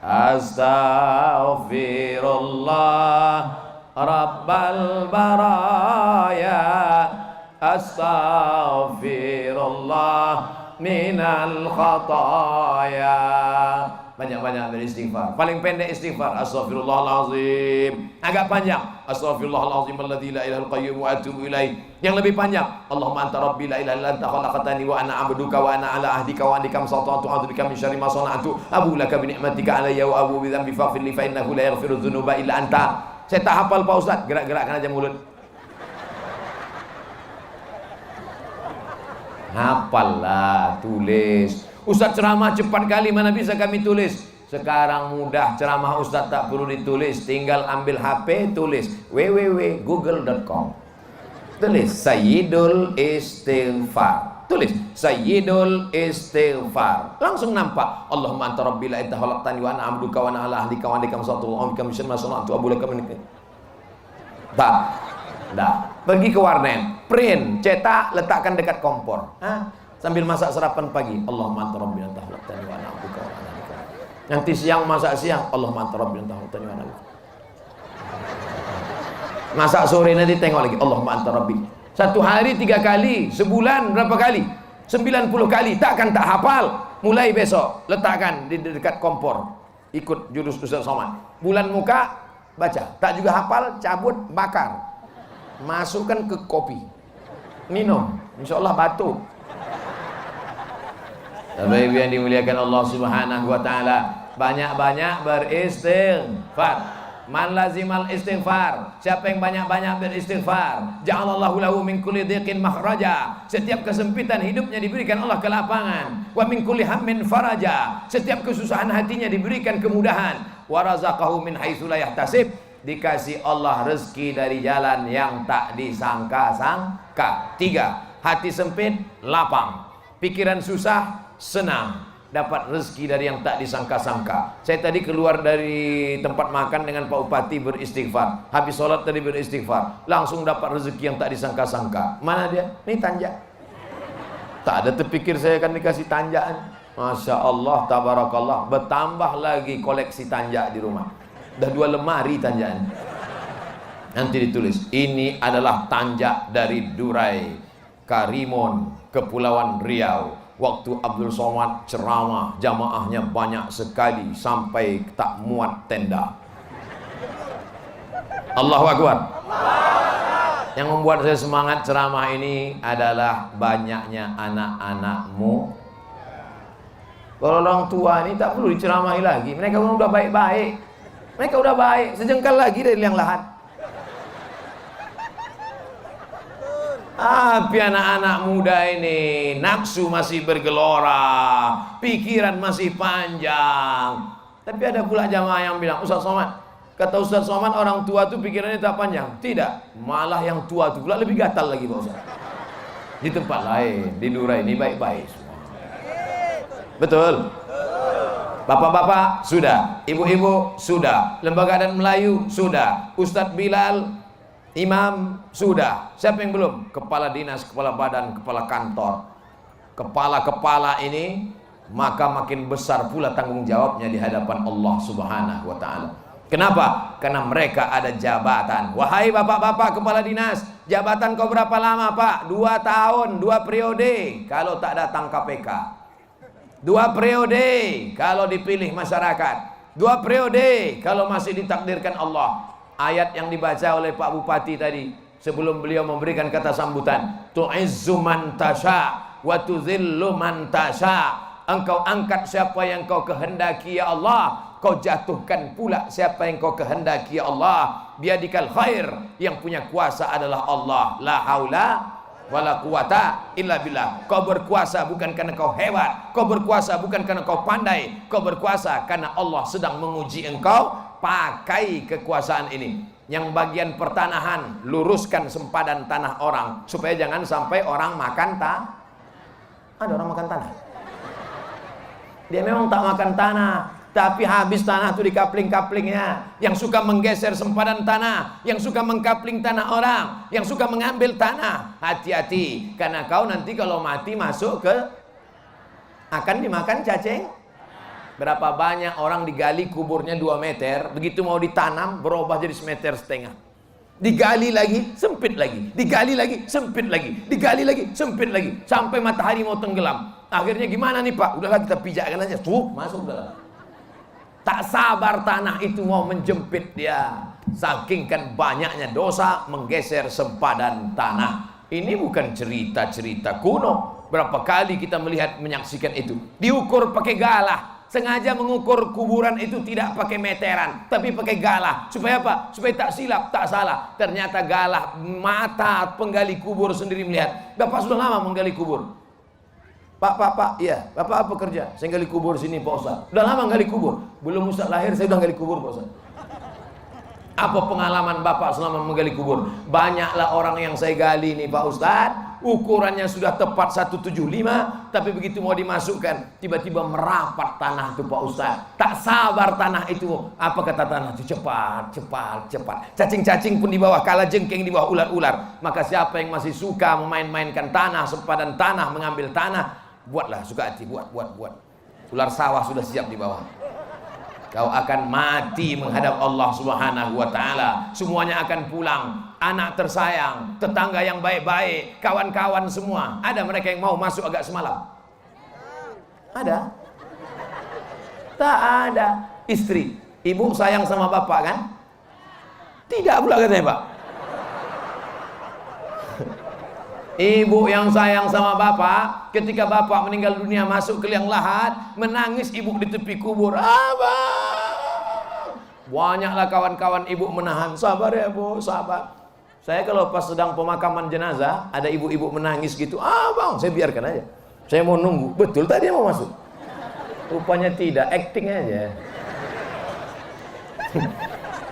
Astaghfirullah Rabbal baraya, astaghfirullah minal khataya. Banyak-banyak beristighfar. Paling pendek istighfar astaghfirullahalazim. Agak panjang astaghfirullahalazim alladzi la ilaha qayyum wa atubu ilaih. Yang lebih panjang Allahumma anta rabbi la ilaha illa anta khalaqtani wa ana 'abduka wa ana 'ala ahdika wa ahdika masata'tu a'udzubika min syarri ma sana'tu abu laka bi ni'matika 'alayya wa abu bi dhanbi faghfir li fa innahu la yaghfiru dzunuba illa anta. Saya tak hafal Pak Ustaz, gerak-gerakkan aja mulut. Hafal lah, tulis. Ustaz ceramah cepat kali, mana bisa kami tulis? Sekarang mudah, ceramah Ustaz tak perlu ditulis, tinggal ambil HP, tulis www.google.com. Tulis Sayyidul Istighfar. Tulis Sayyidul Istighfar. Langsung nampak. Allahumma anta rabbi la ilaha khalaqtani wa ana 'abduka wa ana 'ala ahdika wa ahdika masata'tu wa min syarri ma sana'tu abu laka min. Tak. Dah. Pergi ke warnet, print, cetak, letakkan dekat kompor. Sambil masak sarapan pagi, Allahumma anta rabbi la ilaha khalaqtani wa ana 'abduka wa ana 'ala ahdika. Nanti siang masak siang, Allahumma anta rabbi la ilaha khalaqtani wa ana 'ala ahdika. Masak sore nanti tengok lagi, Allahumma anta rabbi. Satu hari 3 kali, sebulan berapa kali? 90 kali, takkan tak hafal. Mulai besok, letakkan di dekat kompor. Ikut jurus Ustaz Somad. Bulan muka, baca. Tak juga hafal, cabut, bakar. Masukkan ke kopi. Minum, insya Allah batuk. Bapak Ibu yang dimuliakan Allah Subhanahu wa taala, banyak-banyak beristighfar. Man lazimal istighfar, siapa yang banyak-banyak beristighfar, ja'alallahu lahu min kulli dhiqin makhraja. Setiap kesempitan hidupnya diberikan Allah kelapangan. Wa min kulli hammin faraja, setiap kesusahan hatinya diberikan kemudahan. Wa razaqahu min haitsu la yahtasib, dikasih Allah rezeki dari jalan yang tak disangka-sangka. 3. Hati sempit, lapang. Pikiran susah, senang. Dapat rezeki dari yang tak disangka-sangka. Saya tadi keluar dari tempat makan dengan Pak Bupati beristighfar. Habis sholat tadi beristighfar. Langsung dapat rezeki yang tak disangka-sangka. Mana dia? Ini tanjak. Tak ada terpikir saya akan dikasih tanjakan. Masya Allah, tabarakallah. Bertambah lagi koleksi tanjak di rumah. Dah 2 lemari tanjakan. Nanti ditulis, ini adalah tanjak dari Durai Karimun, Kepulauan Riau. Waktu Abdul Somad ceramah, jamaahnya banyak sekali sampai tak muat tenda. Allahu Akbar. Yang membuat saya semangat ceramah ini adalah banyaknya anak-anakmu. Kalau orang tua ini tak perlu diceramahi lagi. Mereka udah baik-baik. Mereka udah baik, sejengkal lagi dari liang lahat. Tapi anak-anak muda ini nafsu masih bergelora, pikiran masih panjang. Tapi ada pula jamaah yang bilang, Ustaz Somad, kata Ustaz Somad orang tua tuh pikirannya tak panjang. Tidak, malah yang tua tuh pula lebih gatal lagi Pak Ustaz. Di tempat lain, di Durai ini baik-baik semua. Betul? Bapak-bapak sudah, ibu-ibu sudah, Lembaga Adat Melayu sudah, Ustadz Bilal Imam sudah. Siapa yang belum? Kepala dinas, kepala badan, kepala kantor. Kepala-kepala ini maka makin besar pula tanggung jawabnya di hadapan Allah Subhanahu wa taala. Kenapa? Karena mereka ada jabatan. Wahai bapak-bapak kepala dinas, jabatan kau berapa lama, Pak? 2 tahun, 2 periode kalau tak datang KPK. 2 periode kalau dipilih masyarakat. 2 periode kalau masih ditakdirkan Allah. Ayat yang dibaca oleh Pak Bupati tadi sebelum beliau memberikan kata sambutan, tu'izzu man tasha wa tuzillu man tasha. Engkau angkat siapa yang kau kehendaki ya Allah, kau jatuhkan pula siapa yang kau kehendaki ya Allah. Biadikal khair, yang punya kuasa adalah Allah. La haula wala quwata illa billah. Kau berkuasa bukan karena kau hebat, kau berkuasa bukan karena kau pandai, kau berkuasa karena Allah sedang menguji engkau. Pakai kekuasaan ini. Yang bagian pertanahan, luruskan sempadan tanah orang supaya jangan sampai orang makan ada orang makan tanah. Dia memang tak makan tanah, tapi habis tanah itu di kapling-kaplingnya. Yang suka menggeser sempadan tanah, yang suka mengkapling tanah orang, yang suka mengambil tanah. Hati-hati, karena kau nanti kalau mati masuk ke akan dimakan cacing. Berapa banyak orang digali kuburnya 2 meter, begitu mau ditanam berubah jadi 1,5 meter. Digali lagi, sempit lagi, digali lagi, sempit lagi, digali lagi, sempit lagi, sampai matahari mau tenggelam. Akhirnya gimana nih Pak? Udahlah kita pijakkan aja, masuk dalam. Tak sabar tanah itu mau menjepit dia. Saking kan banyaknya dosa menggeser sempadan tanah. Ini bukan cerita-cerita kuno. Berapa kali kita melihat menyaksikan itu. Diukur pakai galah. Sengaja mengukur kuburan itu tidak pakai meteran, tapi pakai galah. Supaya apa? Supaya tak silap, tak salah. Ternyata galah, mata penggali kubur sendiri melihat. Bapak sudah lama menggali kubur. Pak, iya. Bapak apa kerja? Saya gali kubur sini Pak Ustaz. Sudah lama gali kubur. Belum Ustaz lahir saya sudah gali kubur Pak Ustaz. Apa pengalaman Bapak selama menggali kubur? Banyaklah orang yang saya gali nih Pak Ustaz. Ukurannya sudah tepat 175, tapi begitu mau dimasukkan tiba-tiba merapat tanah itu Pak Ustaz. Tak sabar tanah itu. Apa kata tanah itu? Cepat. Cacing-cacing pun di bawah, kalajengking di bawah ular-ular. Maka siapa yang masih suka memain-mainkan tanah, sempadan tanah, mengambil tanah, buatlah, suka hati, buat. Ular sawah sudah siap di bawah. Kau akan mati menghadap Allah Subhanahu wa taala. Semuanya akan pulang. Anak tersayang, tetangga yang baik-baik, kawan-kawan semua. Ada mereka yang mau masuk agak semalam? Ada? Tak ada. Istri, ibu sayang sama bapak kan? Tidak pula katanya Pak. Ibu yang sayang sama bapak, ketika bapak meninggal dunia masuk ke liang lahat, menangis ibu di tepi kubur. Abang, banyaklah kawan-kawan ibu menahan. Sabar ya Bu, sabar. Saya kalau pas sedang pemakaman jenazah, ada ibu-ibu menangis gitu. Abang, saya biarkan aja. Saya mau nunggu. Betul tadi dia mau masuk. Rupanya tidak, acting aja.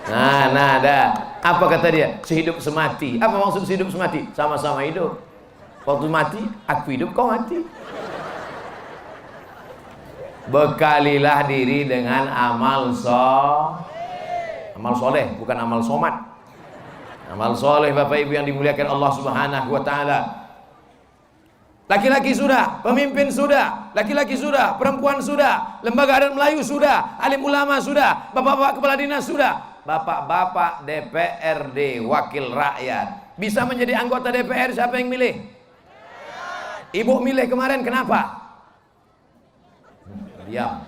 Nah, ada. Apa kata dia? Sehidup semati. Apa maksud sehidup semati? Sama-sama hidup. Waktu mati, aku hidup, kau mati. Bekalilah diri dengan amal soleh, bukan amal somat. Amal soleh Bapak Ibu yang dimuliakan Allah Subhanahu wa taala. Laki-laki sudah, pemimpin sudah, laki-laki sudah, perempuan sudah, lembaga adat Melayu sudah, alim ulama sudah, bapak-bapak kepala dinas sudah. bapak-bapak DPRD wakil rakyat bisa menjadi anggota DPR. Siapa yang milih? Ibu milih kemarin, kenapa? Diam.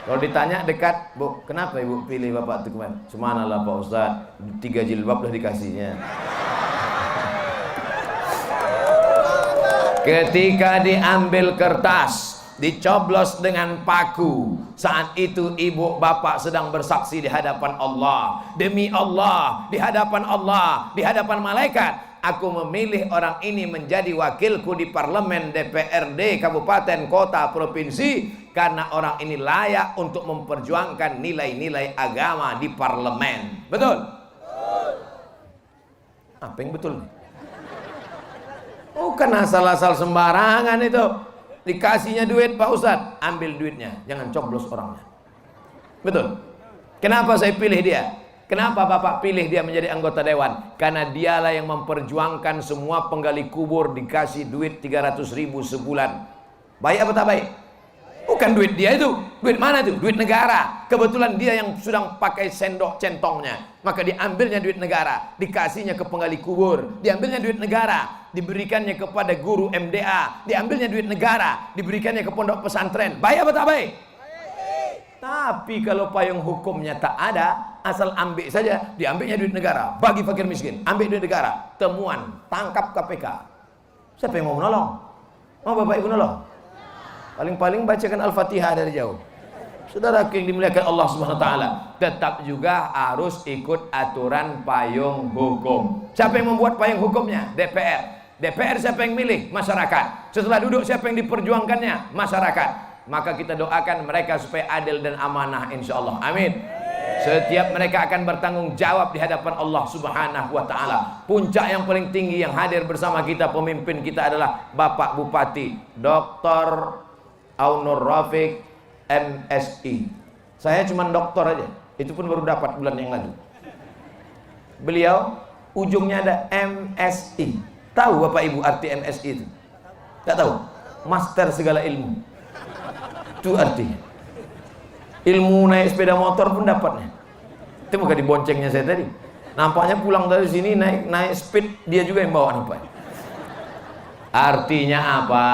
Kalau ditanya dekat, Bu, kenapa ibu pilih bapak itu kemarin? Subhanallah Pak Ustaz, 3 jilbab lah dikasihnya. Ketika diambil kertas, dicoblos dengan paku, saat itu ibu bapak sedang bersaksi di hadapan Allah. Demi Allah, di hadapan Allah, di hadapan malaikat, aku memilih orang ini menjadi wakilku di parlemen, DPRD, kabupaten, kota, provinsi, karena orang ini layak untuk memperjuangkan nilai-nilai agama di parlemen. Betul? Apa yang betul? Bukan asal-asal sembarangan itu. Dikasihnya duit Pak Ustadz, ambil duitnya, jangan coblos orangnya. Betul? Kenapa saya pilih dia? Kenapa Bapak pilih dia menjadi anggota dewan? Karena dialah yang memperjuangkan semua penggali kubur dikasih duit 300.000 sebulan. Baik apa tak baik? Bukan duit dia itu. Duit mana itu? Duit negara. Kebetulan dia yang sedang pakai sendok centongnya, maka diambilnya duit negara, dikasihnya ke penggali kubur. Diambilnya duit negara, diberikannya kepada guru MDA. Diambilnya duit negara, diberikannya ke pondok pesantren. Baik apa tak baik? Tapi kalau payung hukumnya tak ada, asal ambil saja, diambilnya duit negara, bagi fakir miskin, ambil duit negara, temuan, tangkap KPK. Siapa yang mau menolong? Mau Bapak Ibu nolong? Paling-paling bacakan Al-Fatihah dari jauh. Saudara yang dimuliakan Allah Subhanahu wa taala, tetap juga harus ikut aturan payung hukum. Siapa yang membuat payung hukumnya? DPR. DPR siapa yang milih? Masyarakat. Setelah duduk siapa yang diperjuangkannya? Masyarakat. Maka kita doakan mereka supaya adil dan amanah, insyaallah. Amin. Setiap mereka akan bertanggung jawab di hadapan Allah Subhanahu wa taala. Puncak yang paling tinggi yang hadir bersama kita, pemimpin kita adalah Bapak Bupati Dr. Aunur Rafiq MSI. Saya cuma doktor aja, itu pun baru dapat bulan yang lalu. Beliau ujungnya ada MSI. Tahu Bapak Ibu arti MSI itu? Tak tahu? Master segala ilmu. Itu artinya. Ilmu naik sepeda motor pun dapatnya. Itu bukan diboncengnya saya tadi. Nampaknya pulang dari sini naik speed, dia juga yang bawa nampaknya. Artinya apa?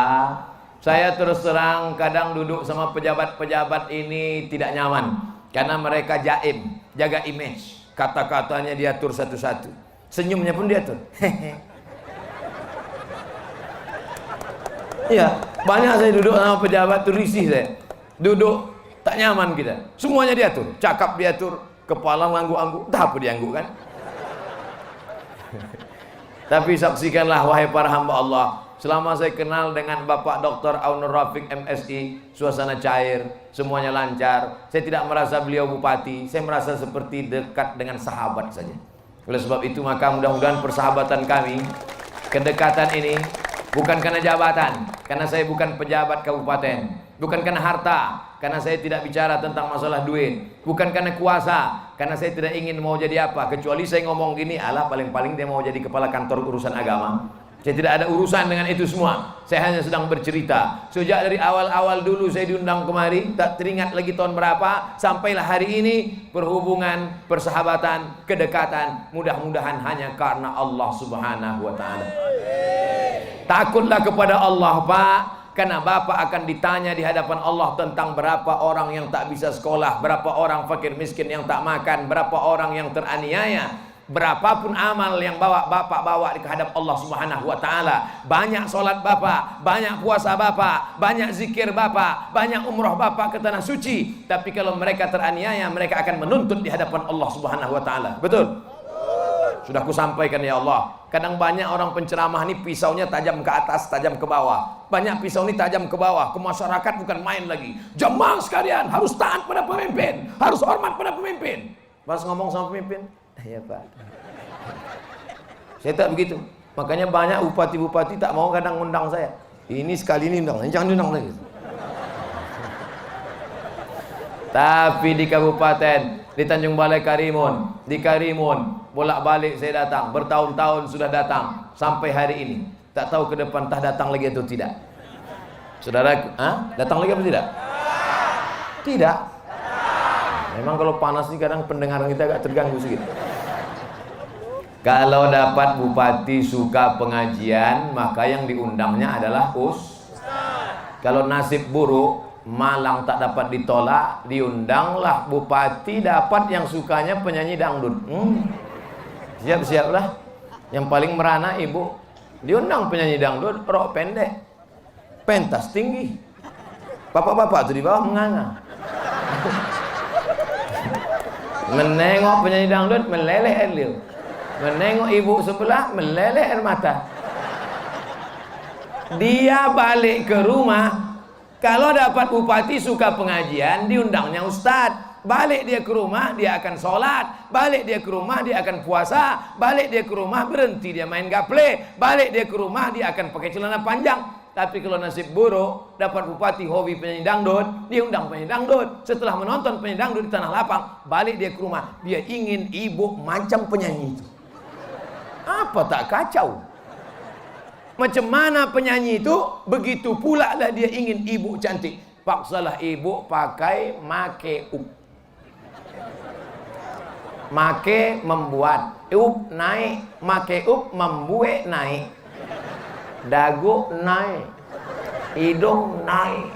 Saya terus terang kadang duduk sama pejabat-pejabat ini tidak nyaman karena mereka jaim, jaga image. Kata-katanya diatur satu-satu. Senyumnya pun diatur. Iya, banyak saya duduk sama pejabat tuh risih saya. Duduk tak nyaman kita. Semuanya diatur, cakap diatur, kepala ngangguk-angguk, tak apa diangguk kan? Tapi saksikanlah wahai para hamba Allah, selama saya kenal dengan Bapak Dr. Aunur Rafiq MSI, suasana cair, semuanya lancar. Saya tidak merasa beliau bupati, saya merasa seperti dekat dengan sahabat saja. Oleh sebab itu maka mudah-mudahan persahabatan kami, kedekatan ini bukan karena jabatan, karena saya bukan pejabat kabupaten, bukan karena harta, karena saya tidak bicara tentang masalah duit, bukan karena kuasa, karena saya tidak ingin mau jadi apa, kecuali saya ngomong gini, alah paling-paling dia mau jadi kepala kantor urusan agama. Saya tidak ada urusan dengan itu semua. Saya hanya sedang bercerita. Sejak dari awal-awal dulu saya diundang kemari, tak teringat lagi tahun berapa, sampailah hari ini, perhubungan, persahabatan, kedekatan, mudah-mudahan hanya karena Allah Subhanahu wa taala. Takutlah kepada Allah, Pak, karena Bapak akan ditanya di hadapan Allah tentang berapa orang yang tak bisa sekolah, berapa orang fakir miskin yang tak makan, berapa orang yang teraniaya. Berapapun amal yang Bapak bawa di hadap Allah Subhanahu wa taala, banyak solat Bapak, banyak puasa Bapak, banyak zikir Bapak, banyak umroh Bapak ke tanah suci, tapi kalau mereka teraniaya, mereka akan menuntut di hadapan Allah Subhanahu wa taala. Betul? Sudah ku sampaikan ya Allah. Kadang banyak orang penceramah ini pisaunya tajam ke atas, tajam ke bawah. Banyak pisau ini tajam ke bawah, ke masyarakat bukan main lagi. Jemaah sekalian harus taat pada pemimpin, harus hormat pada pemimpin. Pas ngomong sama pemimpin, ya Pak, saya tak begitu. Makanya banyak bupati-bupati tak mau kadang undang saya. Ini sekali ini undang, jangan undang lagi. Tapi di kabupaten, di Tanjung Balai Karimun, di Karimun, bolak-balik saya datang, bertahun-tahun sudah datang, sampai hari ini. Tak tahu ke depan tak datang lagi atau tidak. Saudara, datang lagi apa tidak? Tidak. Memang kalau panas nih kadang pendengaran kita agak terganggu sedikit. Kalau dapat bupati suka pengajian, maka yang diundangnya adalah Kalau nasib buruk, malang tak dapat ditolak, diundanglah bupati dapat yang sukanya penyanyi dangdut. Siap-siaplah. Yang paling merana ibu, diundang penyanyi dangdut, rok pendek, pentas tinggi. Bapak-bapak tuh di bawah menganga. Menengok penyanyi dangdut meleleh air liur. Menengok ibu sebelah meleleh air mata. Dia balik ke rumah, kalau dapat bupati suka pengajian, diundangnya ustadz. Balik dia ke rumah, dia akan sholat. Balik dia ke rumah, dia akan puasa. Balik dia ke rumah, berhenti dia main gaple. Balik dia ke rumah, dia akan pakai celana panjang. Tapi kalau nasib buruk, dapat bupati hobi penyanyi dangdut, dia undang penyanyi dangdut. Setelah menonton penyanyi dangdut di Tanah Lapang, balik dia ke rumah, dia ingin ibu macam penyanyi itu. Apa tak kacau? Macam mana penyanyi itu, begitu pula lah dia ingin ibu cantik. Paksalah ibu pakai makeup. Make membuat, up naik, makeup membuat naik. Dagu naik, hidung naik,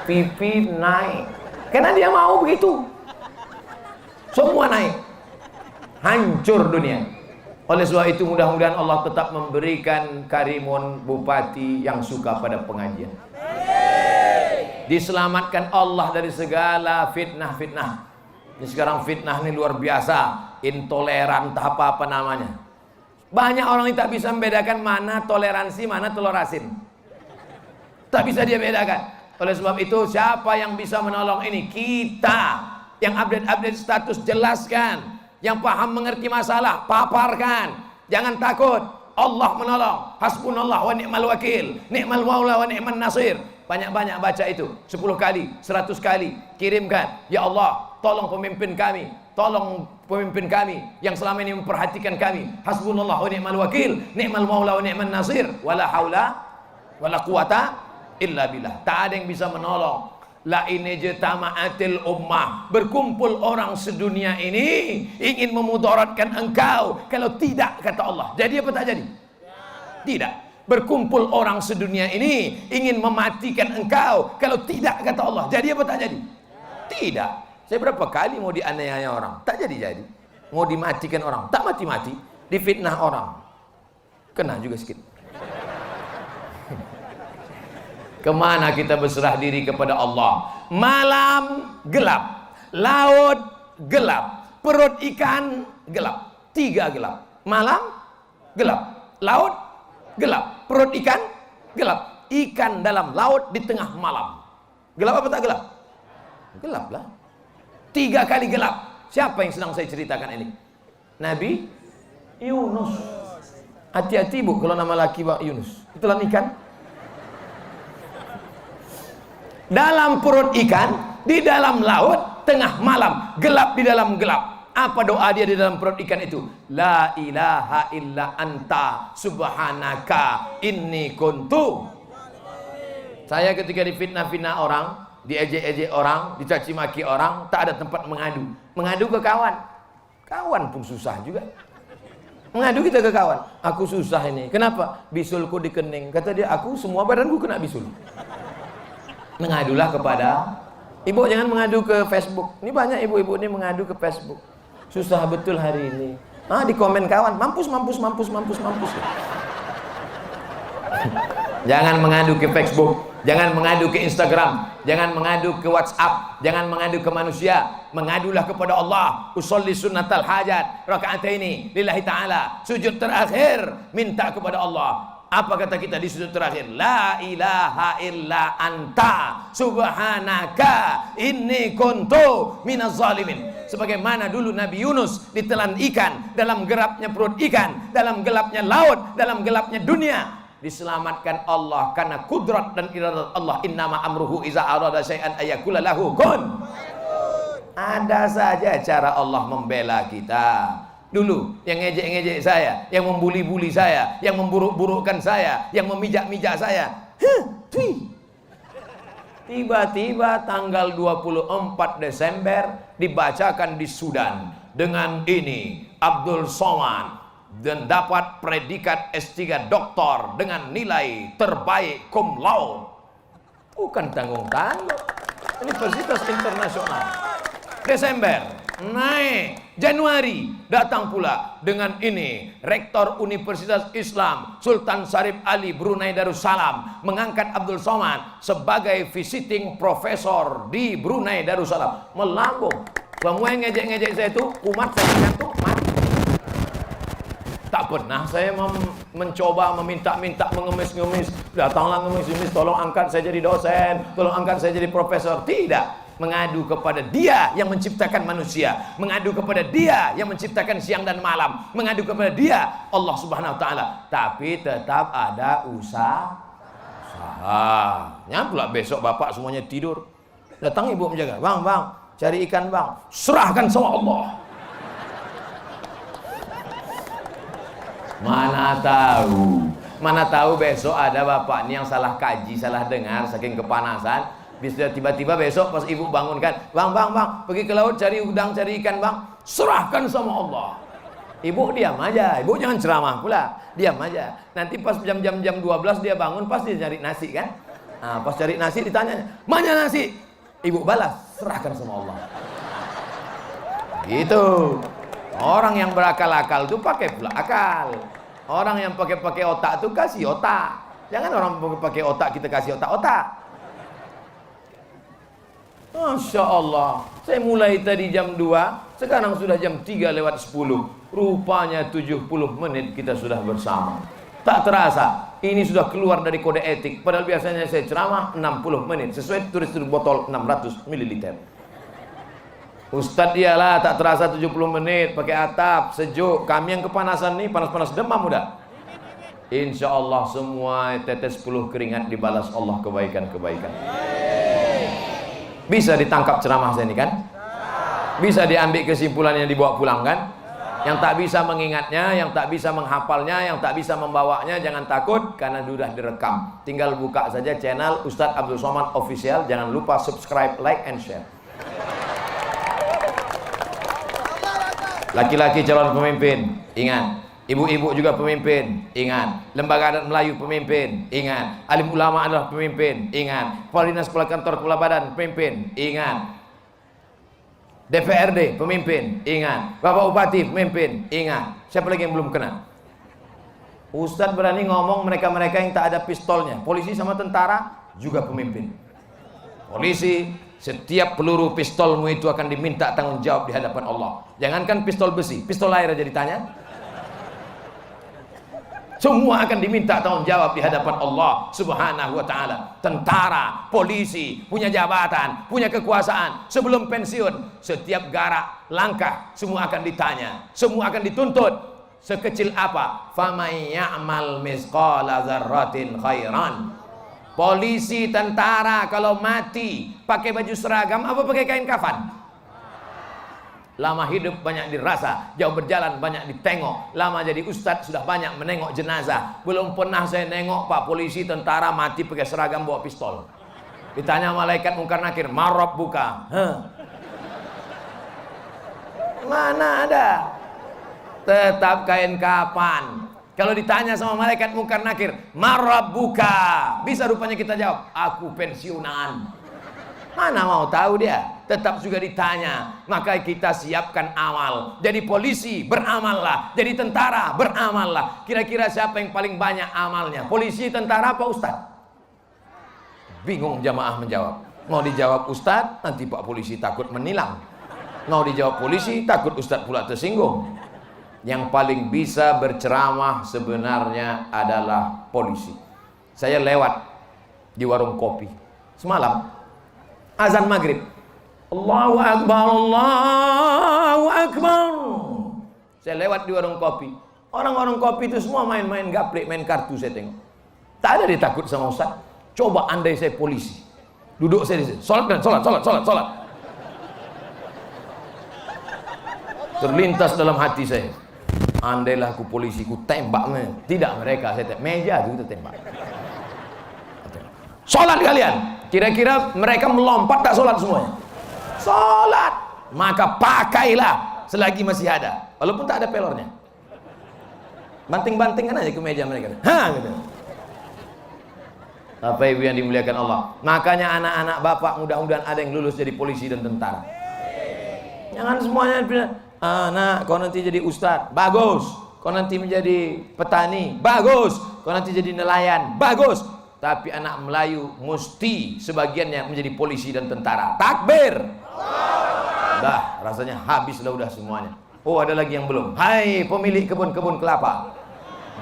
pipi naik. Karena dia mau begitu. Semua naik. Hancur dunia. Oleh sebab itu mudah-mudahan Allah tetap memberikan karimun bupati yang suka pada pengajian. Diselamatkan Allah dari segala fitnah-fitnah. Ini sekarang fitnah ini luar biasa, intoleran, apa namanya. Banyak orang yang tak bisa membedakan mana toleransi, mana telur asin. Tak bisa dia bedakan. Oleh sebab itu siapa yang bisa menolong ini? Kita yang update status jelaskan. Yang paham mengerti masalah, paparkan. Jangan takut. Allah menolong. Hasbunallah wa ni'mal wakil. Ni'mal maula wa ni'man nasir. Banyak-banyak baca itu. 10 kali, 100 kali. Kirimkan. Ya Allah, tolong pemimpin kami. Tolong pemimpin kami yang selama ini memperhatikan kami. Hasbunallah wa ni'mal wakil. Ni'mal maula wa ni'man nasir. Wala haula wala quwata illa billah. Tak ada yang bisa menolong. La inijtama'atil ummah, berkumpul orang sedunia ini ingin memudaratkan engkau, kalau tidak kata Allah jadi apa tak jadi? Tidak. Berkumpul orang sedunia ini ingin mematikan engkau, kalau tidak kata Allah jadi apa tak jadi? Tidak. Saya berapa kali mau dianiaya orang tak jadi. Mau dimatikan orang tak mati-mati, difitnah orang kena juga sedikit. Kemana kita berserah diri kepada Allah? Malam gelap, laut gelap, perut ikan gelap, 3 gelap. Malam gelap, laut gelap, perut ikan gelap. Ikan dalam laut di tengah malam. Gelap apa tak gelap? Gelap lah. 3 kali gelap. Siapa yang sedang saya ceritakan ini? Nabi Yunus. Hati-hati bu kalau nama laki Pak Yunus. Itulah ikan. Dalam perut ikan, di dalam laut, tengah malam, gelap di dalam gelap. Apa doa dia di dalam perut ikan itu? La ilaha illa anta subhanaka inni kuntu. Saya ketika difitnah-fitnah orang, diejek-ejek orang, dicaci maki orang, tak ada tempat mengadu. Mengadu ke kawan. Kawan pun susah juga. Mengadu kita ke kawan. Aku susah ini. Kenapa? Bisulku di kening. Kata dia, aku semua badanku kena bisul. Mengadulah kepada ibu, jangan mengadu ke Facebook. Ini banyak ibu-ibu ini mengadu ke Facebook. Susah betul hari ini. Di komen kawan, mampus. Jangan mengadu ke Facebook, jangan mengadu ke Instagram, jangan mengadu ke WhatsApp, jangan mengadu ke manusia. Mengadulah kepada Allah. Usolli sunnatal hajat, rakaataini lillahi ta'ala. Sujud terakhir minta kepada Allah. Apa kata kita di sudut terakhir? La ilaha illa anta subhanaka inni kuntu minaz zalimin. Sebagaimana dulu Nabi Yunus ditelan ikan, dalam gelapnya perut ikan, dalam gelapnya laut, dalam gelapnya dunia, diselamatkan Allah karena kudrat dan iradat Allah. Innama amruhu iza arada syai'an ayakula lahu kun. Ada saja cara Allah membela kita. Dulu yang ngejek-ngejek saya, yang membuli-buli saya, yang memburuk-burukkan saya, yang memijak-mijak saya. Tiba-tiba tanggal 24 Desember dibacakan di Sudan. Dengan ini Abdul Somad dan dapat predikat S3 doktor dengan nilai terbaik cum laude. Bukan tanggung-tanggung, Universitas Internasional. Desember naik, Januari datang pula dengan ini Rektor Universitas Islam Sultan Syarif Ali Brunei Darussalam mengangkat Abdul Somad sebagai visiting professor di Brunei Darussalam. Melambung. Semua yang ngejek-ngejek saya itu kumat, saya ngantuk, mati. Tak pernah saya mencoba meminta-minta, mengemis-ngemis. Datanglah ngemis-ngemis, tolong angkat saya jadi dosen, tolong angkat saya jadi profesor. Tidak. Mengadu kepada Dia yang menciptakan manusia, mengadu kepada Dia yang menciptakan siang dan malam, mengadu kepada Dia Allah Subhanahu wa taala. Tapi tetap ada usaha. Pula besok bapak semuanya tidur. Datang ibu menjaga. Bang, cari ikan bang. Serahkan sama Allah. Mana tahu besok ada bapak ini yang salah kaji, salah dengar saking kepanasan. Bisa tiba-tiba besok pas ibu bangunkan, bang, pergi ke laut cari udang, cari ikan bang, serahkan sama Allah. Ibu diam aja, ibu jangan ceramah pula, diam aja. Nanti pas jam 12 dia bangun, pasti cari nasi kan. Nah, pas cari nasi ditanya, mana nasi? Ibu balas, serahkan sama Allah. Gitu. Orang yang berakal-akal tuh pakai pula akal. Orang yang pakai otak tuh kasih otak. Jangan orang pakai otak kita kasih otak-otak. Masya Allah, saya mulai tadi jam 2, sekarang sudah jam 3:10. Rupanya 70 menit kita sudah bersama. Tak terasa, ini sudah keluar dari kode etik. Padahal biasanya saya ceramah 60 menit, sesuai tulis botol 600 ml. Ustadz iyalah tak terasa 70 menit, pakai atap, sejuk. Kami yang kepanasan nih, panas-panas demam udah. Insya Allah semua tetes 10 keringat dibalas Allah kebaikan-kebaikan. Bisa ditangkap ceramah saya ini kan? Bisa diambil kesimpulannya dibawa pulang kan? Yang tak bisa mengingatnya, yang tak bisa menghafalnya, yang tak bisa membawanya, jangan takut karena sudah direkam. Tinggal buka saja channel Ustadz Abdul Somad Official. Jangan lupa subscribe, like, and share. Laki-laki calon pemimpin, ingat. Ibu-ibu juga pemimpin, ingat. Lembaga adat Melayu pemimpin, ingat. Alim ulama adalah pemimpin, ingat. Kepala dinas, kepala kantor, kepala badan pemimpin, ingat. DPRD pemimpin, ingat. Bapak Bupati pemimpin, ingat. Siapa lagi yang belum kenal? Ustadz berani ngomong mereka-mereka yang tak ada pistolnya. Polisi sama tentara juga pemimpin. Polisi, setiap peluru pistolmu itu akan diminta tanggung jawab di hadapan Allah. Jangankan pistol besi, pistol air aja ditanya. Semua akan diminta tanggung jawab di hadapan Allah Subhanahu wa ta'ala. Tentara, polisi, punya jabatan, punya kekuasaan. Sebelum pensiun, setiap garak, langkah, semua akan ditanya. Semua akan dituntut. Sekecil apa? Faman ya'mal misqala dzarratin khairan. Polisi, tentara kalau mati pakai baju seragam apa pakai kain kafan? Lama hidup banyak dirasa, jauh berjalan banyak ditengok. Lama jadi ustadz sudah banyak menengok jenazah. Belum pernah saya nengok pak polisi tentara mati pakai seragam bawa pistol. Ditanya malaikat mungkar nakir, marab buka. Mana ada? Tetap kain kafan. Kalau ditanya sama malaikat mungkar nakir, marab buka. Bisa rupanya kita jawab, aku pensiunan. Mana mau tahu dia? Tetap juga ditanya. Maka kita siapkan amal. Jadi polisi beramallah, jadi tentara beramallah. Kira-kira siapa yang paling banyak amalnya? Polisi, tentara, apa ustaz? Bingung jamaah menjawab. Mau dijawab ustaz, nanti pak polisi takut menilang. Mau dijawab polisi, takut ustaz pula tersinggung. Yang paling bisa berceramah sebenarnya adalah polisi. Saya lewat di warung kopi semalam. Azan maghrib, Allahu Akbar, Allahu Akbar. Saya lewat di warung kopi. Orang-orang kopi itu semua main-main gaplek, main kartu saya tengok. Tak ada dia takut sama ustaz. Coba andai saya polisi, duduk saya di sini, sholat. Terlintas dalam hati saya, andailah aku polisi, ku tembak. Tidak mereka, saya tembak. Meja itu kita tembak. Sholat kalian. Kira-kira mereka melompat tak sholat semuanya? Sholat. maka pakailah selagi masih ada, walaupun tak ada pelornya. Banting-bantingkan aja ke meja mereka. Gitu. Apa ibu yang dimuliakan Allah? Makanya anak-anak bapak mudah-mudahan ada yang lulus jadi polisi dan tentara. Jangan semuanya bilang, nak kau nanti jadi ustadz, bagus. Kau nanti menjadi petani, bagus. Kau nanti jadi nelayan, bagus. Tapi anak Melayu mesti sebagiannya menjadi polisi dan tentara. Takbir. Dah, rasanya habislah udah semuanya. Oh, ada lagi yang belum. Hai pemilik kebun-kebun kelapa,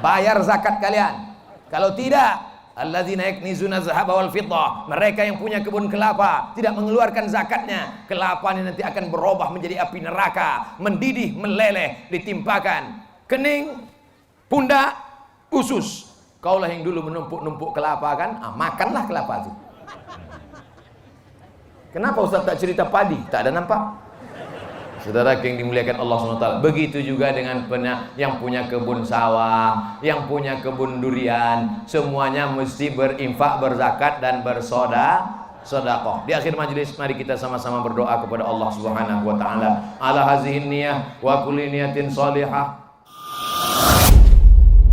bayar zakat kalian. Kalau tidak, alladzina yaknizuna zahaba wal fiddah, mereka yang punya kebun kelapa tidak mengeluarkan zakatnya, kelapanya nanti akan berubah menjadi api neraka, mendidih, meleleh, ditimpakan kening, pundak, usus. Kaulah yang dulu menumpuk-numpuk kelapa kan, makanlah kelapa itu. Kenapa Ustaz tak cerita padi? Tak ada nampak. Saudara yang dimuliakan Allah SWT, begitu juga dengan yang punya kebun sawah, yang punya kebun durian, semuanya mesti berinfak, berzakat dan bersedekah. Di akhir majelis mari kita sama-sama berdoa kepada Allah Subhanahu wa taala. Ala hazihin niyah wa kulli niyatin salihah